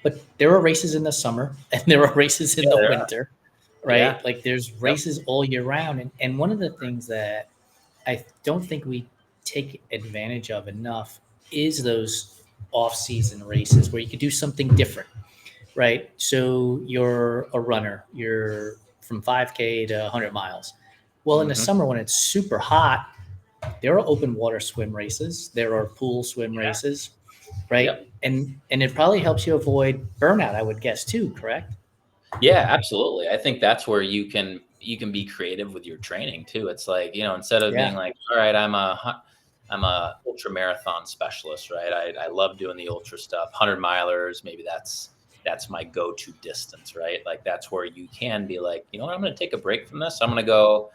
But there are races in the summer and there are races in yeah, the there are. winter, Yeah, right? Like, there's yep, races all year round. And one of the things that I don't think we take advantage of enough is those off-season races where you could do something different, right? So you're a runner, you're from 5K to 100 miles. Well, in the hmm, summer when it's super hot, there are open water swim races, there are pool swim yeah, races, right? yep. And it probably helps you avoid burnout, I would guess too, correct? Yeah, absolutely. I think that's where you can be creative with your training too. It's like, instead of being Yeah. like, all right, I'm a ultra marathon specialist, right? I love doing the ultra stuff, 100 milers, maybe that's my go-to distance, right? Like that's where you can be like, you know what, I'm going to take a break from this. I'm going to go,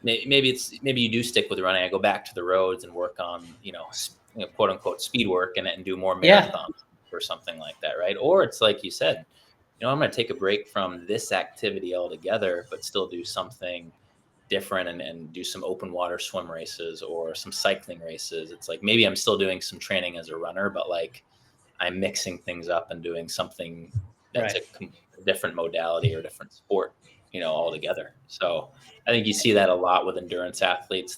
maybe you do stick with running. I go back to the roads and work on, quote unquote speed work and do more Yeah. marathons or something like that, right? Or it's like you said, I'm going to take a break from this activity altogether, but still do something different and do some open water swim races or some cycling races. It's like maybe I'm still doing some training as a runner, but like I'm mixing things up and doing something that's Right. a different modality or different sport, altogether. So I think you see that a lot with endurance athletes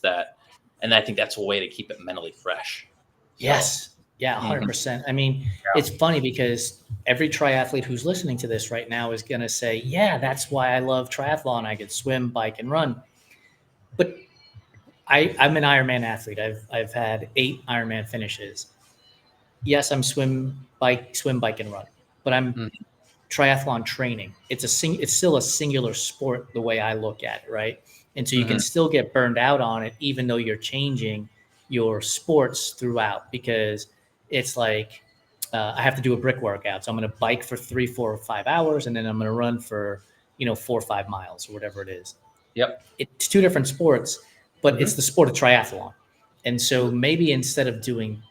and I think that's a way to keep it mentally fresh. So, Yes. Yeah, mhm, 100%. I mean, yeah, it's funny because every triathlete who's listening to this right now is going to say, yeah, that's why I love triathlon. I could swim, bike, and run. But I'm an Ironman athlete. I've had 8 Ironman finishes. Yes, I'm swim, bike, and run, but I'm mhm, triathlon training. It's still a singular sport the way I look at it, right? And so you can mhm, still get burned out on it even though you're changing your sports throughout, because it's like I have to do a brick workout. So I'm going to bike for 3, 4, or 5 hours, and then I'm going to run for 4 or 5 miles or whatever it is. yep, It's two different sports, but it's mhm, the sport of triathlon. And so maybe instead of doing,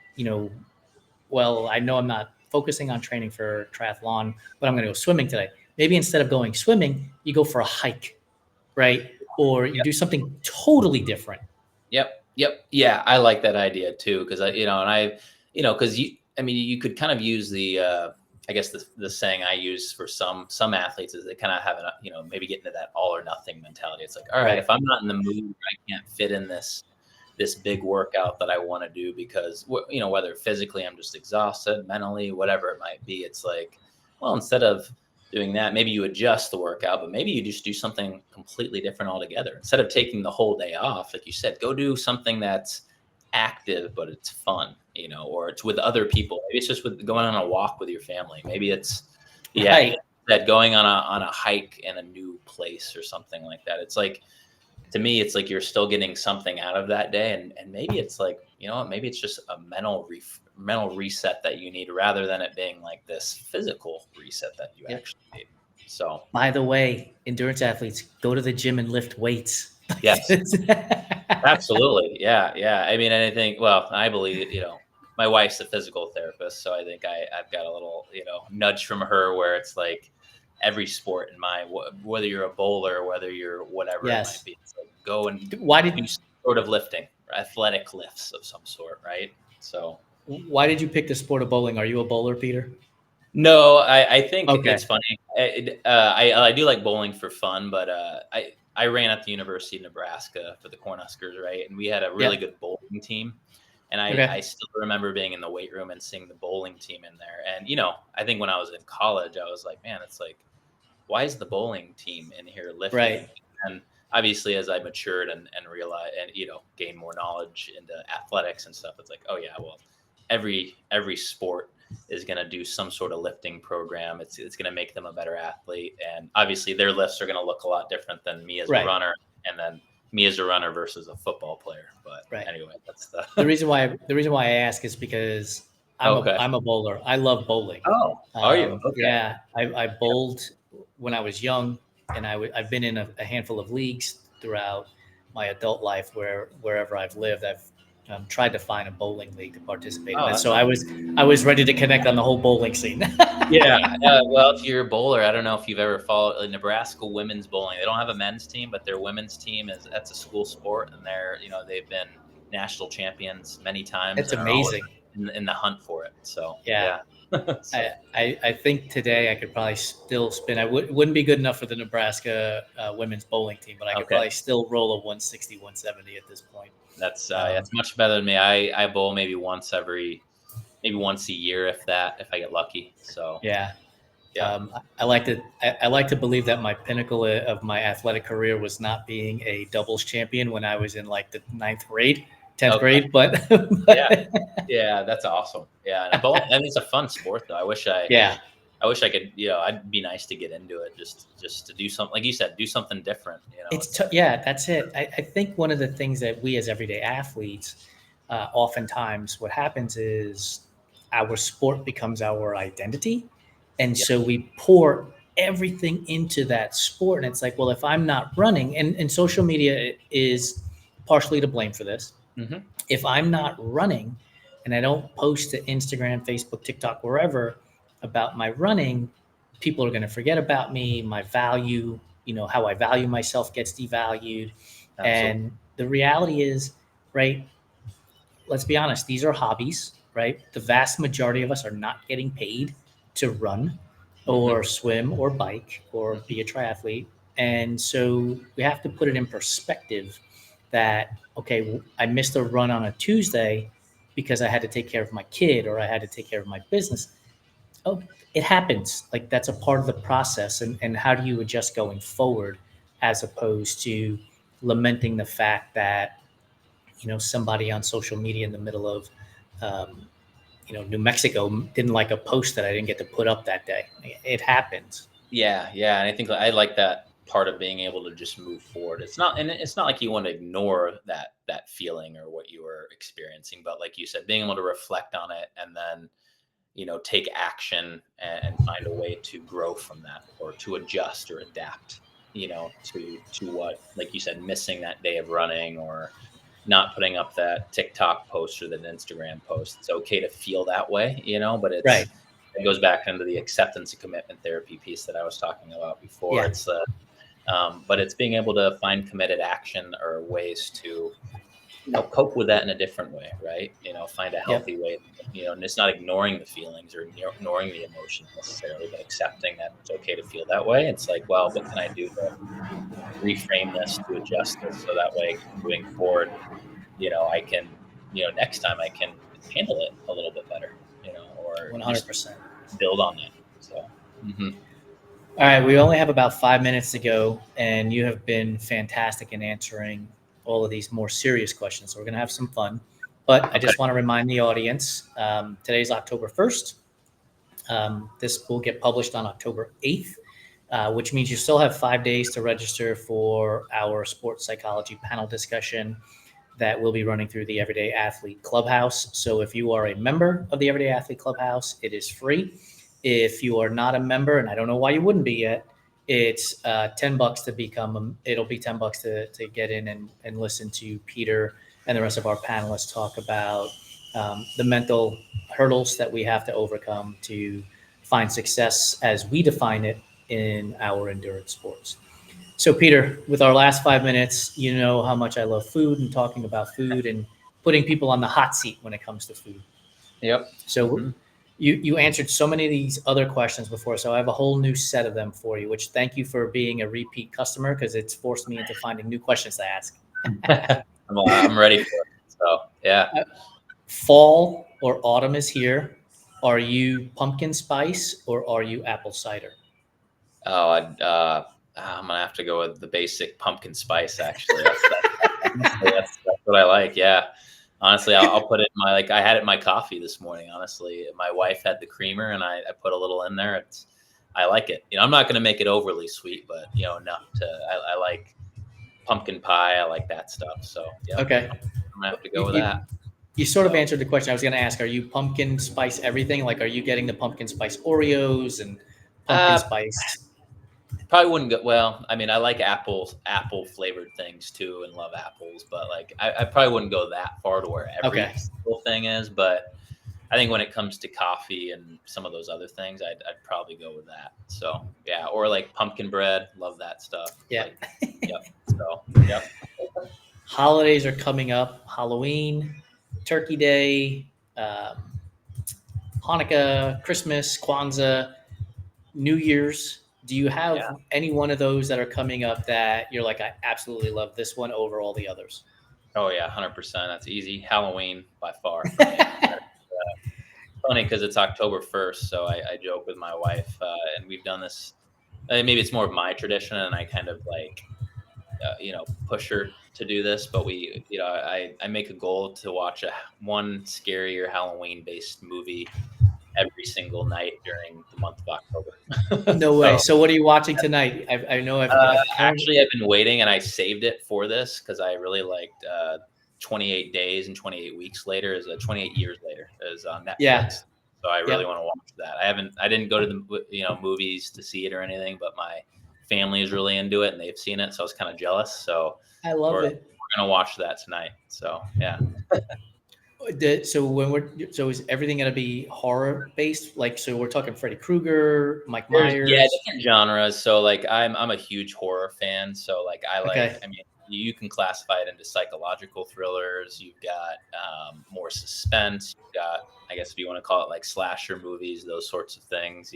well, I know I'm not focusing on training for triathlon, but I'm going to go swimming today. Maybe instead of going swimming, you go for a hike, right? Or you yep. do something totally different. Yep. Yep. Yeah, I like that idea too because because I mean, you could kind of use I guess the saying I use for some athletes is they kind of have maybe get into that all or nothing mentality. It's like, all right, Right. if I'm not in the mood, I can't fit in this big workout that I want to do because whether physically I'm just exhausted, mentally, whatever it might be. It's like, well, instead of doing that, maybe you adjust the workout, but maybe you just do something completely different altogether. Instead of taking the whole day off, like you said, go do something that's active, but it's fun, or it's with other people. Maybe it's just with going on a walk with your family. Maybe it's, yeah, Right. that going on a hike in a new place or something like that. It's like, to me, it's like you're still getting something out of that day, and maybe it's like, maybe it's just a mental reset that you need, rather than it being like this physical reset that you Yep. actually need. So By the way, endurance athletes, go to the gym and lift weights. yes, absolutely. Yeah, yeah. I mean, and I think, well, I believe, my wife's a physical therapist, so I think I've got a little, nudge from her, where it's like every sport in my, whether you're a bowler, whether you're whatever it might Yes. be, it's like go and Why do did some sort of lifting, or athletic lifts of some sort, right? So why did you pick the sport of bowling? Are you a bowler, Peter? no, I think Okay. it's funny. I do like bowling for fun, but I ran at the University of Nebraska for the Cornhuskers, right? And we had a really Yep. good bowling team. And I Okay. still remember being in the weight room and seeing the bowling team in there. And I think when I was in college, I was like, man, it's like, why is the bowling team in here lifting? Right. And obviously, as I matured and realized, and gained more knowledge into athletics and stuff, it's like, oh yeah, well, every sport is going to do some sort of lifting program. It's going to make them a better athlete, and obviously their lifts are going to look a lot different than me as a Right. runner, and then me as a runner versus a football player. But Right. anyway, that's the The reason why I ask is because I'm a okay. I'm a bowler. I love bowling. Oh, are you okay? Yeah, I bowled when I was young, and I've been in a handful of leagues throughout my adult life. Wherever I've lived, I've tried to find a bowling league to participate in. Oh, And that's so awesome. I was ready to connect on the whole bowling scene. Yeah, well, if you're a bowler, I don't know if you've ever followed Nebraska women's bowling. They don't have a men's team, but their women's team that's a school sport, and they've been national champions many times It's and are always amazing. in the hunt for it. So Yeah. yeah, I, so I think today I could probably still spin. Wouldn't be good enough for the Nebraska women's bowling team, but I could okay, probably still roll a 160, 170 at this point. that's much better than me. I bowl maybe once a year, if I get lucky. So Yeah. yeah, I like to believe that my pinnacle of my athletic career was not being a doubles champion when I was in like the ninth grade, 10th okay, grade, but, yeah, but yeah, that's awesome. Yeah, and bowling, I mean, it's a fun sport though. yeah, I wish I could, I'd be nice to get into it, just to do something, like you said, do something different. It's like, yeah, that's it. I think one of the things that we as everyday athletes, oftentimes what happens is our sport becomes our identity. And yeah, so we pour everything into that sport. And it's like, well, if I'm not running, and social media is partially to blame for this. hmm, If I'm not running and I don't post to Instagram, Facebook, TikTok, wherever about my running, people are going to forget about me, my value, how I value myself gets devalued. absolutely, And the reality is, right, let's be honest, these are hobbies, right? The vast majority of us are not getting paid to run hmm, or swim or bike or hmm, be a triathlete. And so we have to put it in perspective that, okay, I missed a run on a Tuesday because I had to take care of my kid or I had to take care of my business. Oh, it happens. Like that's a part of the process. And how do you adjust going forward as opposed to lamenting the fact that somebody on social media in the middle of um, New Mexico didn't like a post that I didn't get to put up that day. It happens. yeah, yeah. And I think I like that part of being able to just move forward. It's not like you want to ignore that feeling or what you were experiencing, but like you said, being able to reflect on it and then take action and find a way to grow from that, or to adjust or adapt, to what, like you said, missing that day of running, or not putting up that TikTok post or that Instagram post. It's okay to feel that way, but Right. it goes back into the acceptance and commitment therapy piece that I was talking about before. Yeah. But it's being able to find committed action or ways to cope with that in a different way, right? Find a Yep. healthy way, and it's not ignoring the feelings or ignoring the emotions necessarily, but accepting that it's okay to feel that way. It's like, well, what can I do to reframe this, to adjust this, so that way moving forward, I can, next time I can handle it a little bit better, or just 100%. build on that. So, mhm. All right. We only have about 5 minutes to go, and you have been fantastic in answering all of these more serious questions. So we're going to have some fun. But I Okay. just want to remind the audience today's October 1st. This will get published on October 8th, which means you still have 5 days to register for our sports psychology panel discussion that will be running through the Everyday Athlete Clubhouse. So if you are a member of the Everyday Athlete Clubhouse, it is free. If you are not a member, and I don't know why you wouldn't be yet, it's $10 to become. It'll be $10 to get in and listen to Peter and the rest of our panelists talk about the mental hurdles that we have to overcome to find success as we define it in our endurance sports. So, Peter, with our last 5 minutes, you know how much I love food and talking about food and putting people on the hot seat when it comes to food. Yep. So, you answered so many of these other questions before, so I have a whole new set of them for you, which thank you for being a repeat customer because it's forced me into finding new questions to ask. I'm ready for it. So, yeah. Fall or autumn is here. Are you pumpkin spice or are you apple cider? Oh, I'm gonna have to go with the basic pumpkin spice. Actually, that's what I like. Yeah, honestly, I'll put it in my I had it in my coffee this morning. Honestly, my wife had the creamer, and I put a little in there. I like it. I'm not gonna make it overly sweet, but enough to. I like pumpkin pie. I like that stuff. So yeah, Okay. I'm gonna have to go with that. You sort of answered the question I was going to ask. Are you pumpkin spice everything? Like, are you getting the pumpkin spice Oreos and pumpkin spice? Probably wouldn't go. Well, I mean, I like apple flavored things too, and love apples. But I probably wouldn't go that far to where every single thing is. But I think when it comes to coffee and some of those other things, I'd probably go with that. So yeah, or like pumpkin bread, love that stuff. Yeah. Yep. So yep. Holidays are coming up. Halloween, Turkey Day, Hanukkah, Christmas, Kwanzaa, New Year's. Do you have any one of those that are coming up that you're like, I absolutely love this one over all the others? Oh yeah, 100%. That's easy. Halloween by far for me. Funny because it's October 1st, so I joke with my wife, and we've done this. Maybe it's more of my tradition, and I kind of push her to do this. But I make a goal to watch one scary or Halloween based movie every single night during the month of October. No way. So what are you watching tonight? I know actually I've been waiting, and I saved it for this because I really liked 28 Days and 28 Weeks Later is 28 Years Later is on Netflix. Yeah. So I really want to watch that. I didn't go to the movies to see it or anything, but my family is really into it and they've seen it, so I was kind of jealous. So I love it. We're gonna watch that tonight. So yeah. So is everything going to be horror based? So we're talking Freddy Krueger, Mike Myers. Yeah, different genres. So I'm a huge horror fan. So I mean, you can classify it into psychological thrillers. You've got more suspense. You've got, I guess if you want to call it slasher movies, those sorts of things.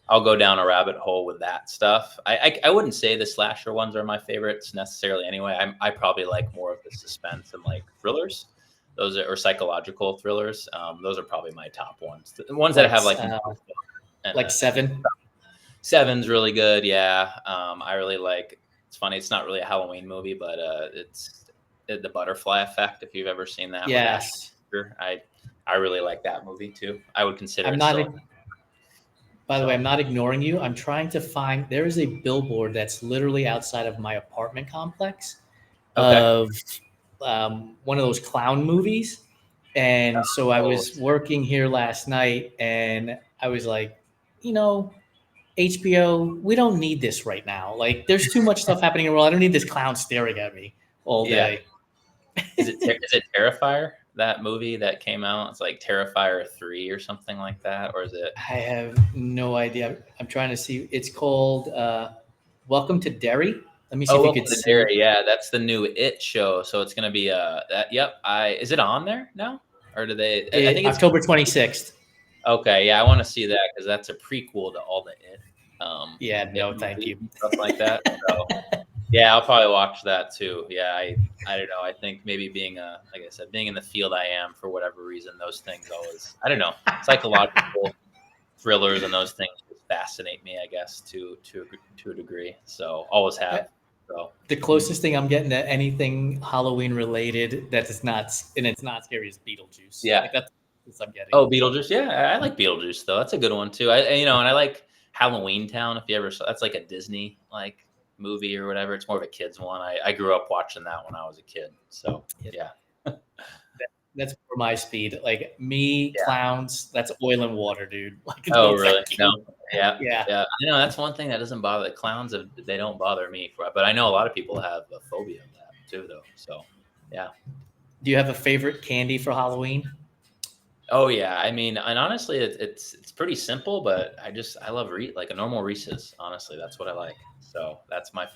I'll go down a rabbit hole with that stuff. I wouldn't say the slasher ones are my favorites necessarily. Anyway, I probably like more of the suspense and thrillers. Those are psychological thrillers. Those are probably my top ones. The ones that have Seven. Seven's really good. Yeah. I really like. It's funny. It's not really a Halloween movie, but it's The Butterfly Effect. If you've ever seen that. Yes. I really like that movie too. I would consider. By the way, I'm not ignoring you. I'm trying to find. There is a billboard that's literally outside of my apartment complex of one of those clown movies. And so I was working here last night and I was like, HBO, we don't need this right now. There's too much stuff happening in the world. I don't need this clown staring at me all day. Is it Terrifier, that movie that came out? It's like Terrifier 3 or something like that. Or is it? I have no idea. I'm trying to see. It's called Welcome to Derry. Let me see if you could see. Derry. Yeah, that's the new It show. So it's going to be that. Yep. Is it on there now? Or do they? I think it's October 26th. Okay. Yeah, I want to see that because that's a prequel to all the It. Thank you. Stuff like that. So, yeah, I'll probably watch that too. Yeah, I don't know. I think maybe being like I said, being in the field I am for whatever reason, those things always, I don't know, psychological thrillers and those things fascinate me, I guess, to a degree. So always have. So the closest thing I'm getting to anything Halloween related that is not, and it's not scary, is Beetlejuice. Yeah. I'm getting. Oh, Beetlejuice. Yeah, I like Beetlejuice though. That's a good one too. And I like Halloween Town. If you ever saw, that's like a Disney like movie or whatever. It's more of a kids one. I grew up watching that when I was a kid. So yeah, That's for my speed. Like me, yeah. clowns, that's oil and water, dude. Like Oh, no, really? thank No. you. Yeah, Yeah. yeah. That's one thing that doesn't bother clowns. They don't bother me but I know a lot of people have a phobia of that too, though. So yeah. Do you have a favorite candy for Halloween? Oh yeah, and honestly, it's pretty simple, but I love like a normal Reese's. Honestly, that's what I like. So that's my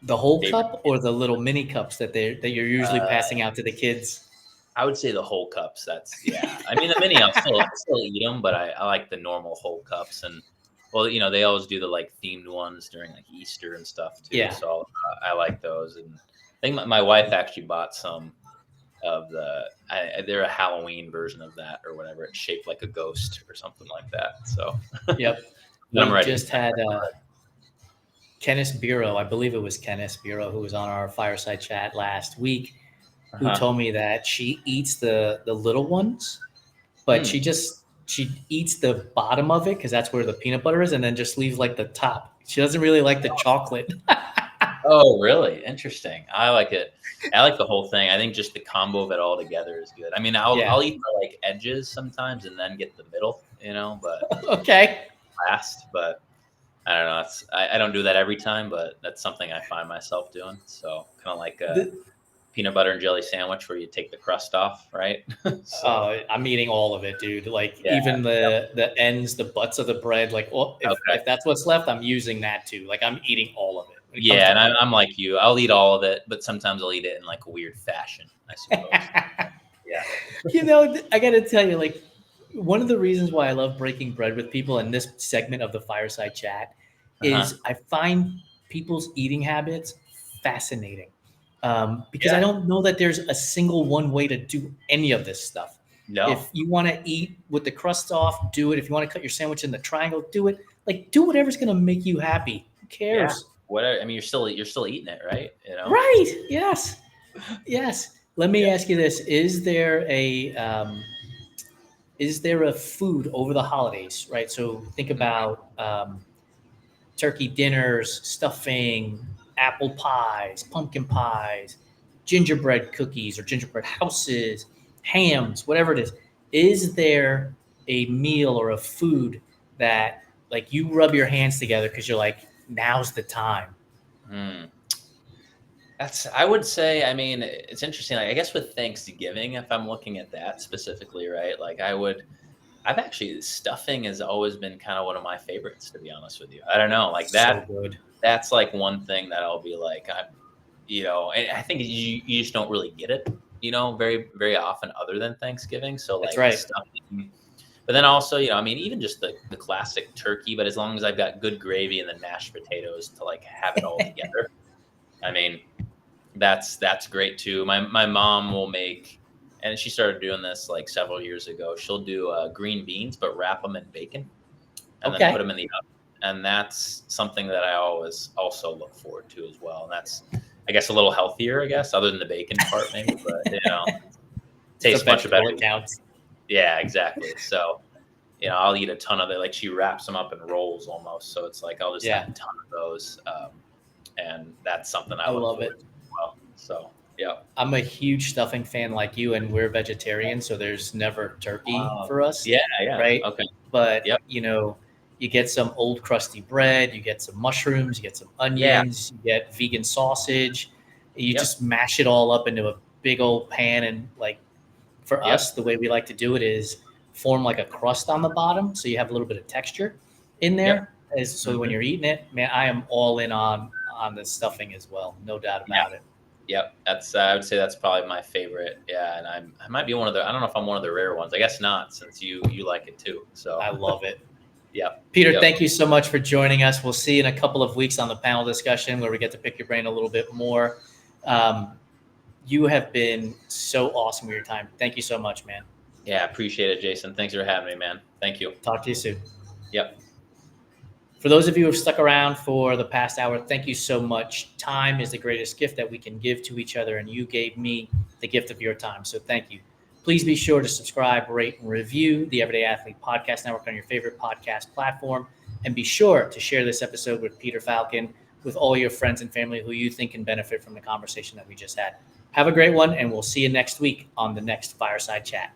The whole favorite. cup or the little mini cups that you're usually Uh, passing out to the kids? I would say the whole cups. That's yeah. The mini I'll still eat them, but I like the normal whole cups. And well, they always do the like themed ones during like Easter and stuff too. Yeah. So I like those. And I think my wife actually bought some of they're a Halloween version of that or whatever. It's shaped like a ghost or something like that. So Yep. I'm We ready. just had Kenneth Bureau, I believe it was Kenneth Bureau, who was on our Fireside Chat last week, who Uh-huh. told me that she eats the little ones, but Hmm. she eats the bottom of it because that's where the peanut butter is, and then just leaves like the top. She doesn't really like the chocolate. Oh, really? Interesting. I like it. I like the whole thing. I think just the combo of it all together is good. Yeah. I'll eat the like edges sometimes and then get the middle, but Okay. last. But I don't know. I don't do that every time, but that's something I find myself doing. So kind of like a The, peanut butter and jelly sandwich where you take the crust off, right? So I'm eating all of it, dude. Like yeah. even the ends, the butts of the bread. Like, well, Okay. if that's what's left, I'm using that too. Like I'm eating all of it when it comes Yeah, to and bread. I'm like you. I'll eat all of it, but sometimes I'll eat it in like a weird fashion, I suppose. Yeah. I got to tell you, like, one of the reasons why I love breaking bread with people in this segment of the Fireside Chat Uh-huh. is I find people's eating habits fascinating, because I Yeah. don't know that there's a single one way to do any of this stuff. No. If you want to eat with the crust off, do it. If you want to cut your sandwich in the triangle, do it. Like, do whatever's going to make you happy. Who Yeah. cares? Whatever. You're still eating it, right? Right. Yes. Yes. Let me Yeah. ask you this: is there a food over the holidays, right? So think about turkey dinners, stuffing, apple pies, pumpkin pies, gingerbread cookies or gingerbread houses, hams, whatever it is. Is there a meal or a food that like you rub your hands together because you're like, now's the time? Hmm. I would say, it's interesting. Like, I guess with Thanksgiving, if I'm looking at that specifically, right? Stuffing has always been kind of one of my favorites, to be honest with you. I don't know, like So good. that's like one thing that I'll be like, and I think you just don't really get it, very, very often other than Thanksgiving. So That's like right. stuffing, but then also, even just the classic turkey, but as long as I've got good gravy and then mashed potatoes to like have it all together, I mean, that's great too. My mom will make, and she started doing this like several years ago. She'll do green beans, but wrap them in bacon and then put Okay. them in the oven. And that's something that I always also look forward to as well. And that's, I guess, a little healthier, I guess, other than the bacon part, maybe. But It's a tastes much better. vegetable. It counts. Yeah, exactly. So I'll eat a ton of it. Like she wraps them up in rolls almost. So it's like I'll just have Yeah. a ton of those. And that's something I I look love forward it. to as well. So yeah. I'm a huge stuffing fan like you, and we're vegetarian, so there's never turkey for us, Yeah, yeah. right? Okay. But Yep. you get some old crusty bread, you get some mushrooms, you get some Yeah. onions, you get vegan sausage. You Yep. just mash it all up into a big old pan, and like for Yep. us, the way we like to do it is form like a crust on the bottom, so you have a little bit of texture in Yep. there. So when Mhm. you're eating it, man, I am all in on the stuffing as well, no doubt Yeah. about it. Yep. That's I would say that's probably my favorite. Yeah, and I might be one of the I don't know if I'm one of the rare ones. I guess not, since you like it too. So I love it. yep. Peter, Yep. thank you so much for joining us. We'll see you in a couple of weeks on the panel discussion where we get to pick your brain a little bit more. You have been so awesome with your time. Thank you so much, man. Yeah, appreciate it, Jason. Thanks for having me, man. Thank you. Talk to you soon. Yep. For those of you who have stuck around for the past hour, thank you so much. Time is the greatest gift that we can give to each other, and you gave me the gift of your time. So thank you. Please be sure to subscribe, rate, and review the Everyday Athlete Podcast Network on your favorite podcast platform. And be sure to share this episode with Peter Falcon with all your friends and family who you think can benefit from the conversation that we just had. Have a great one, and we'll see you next week on the next Fireside Chat.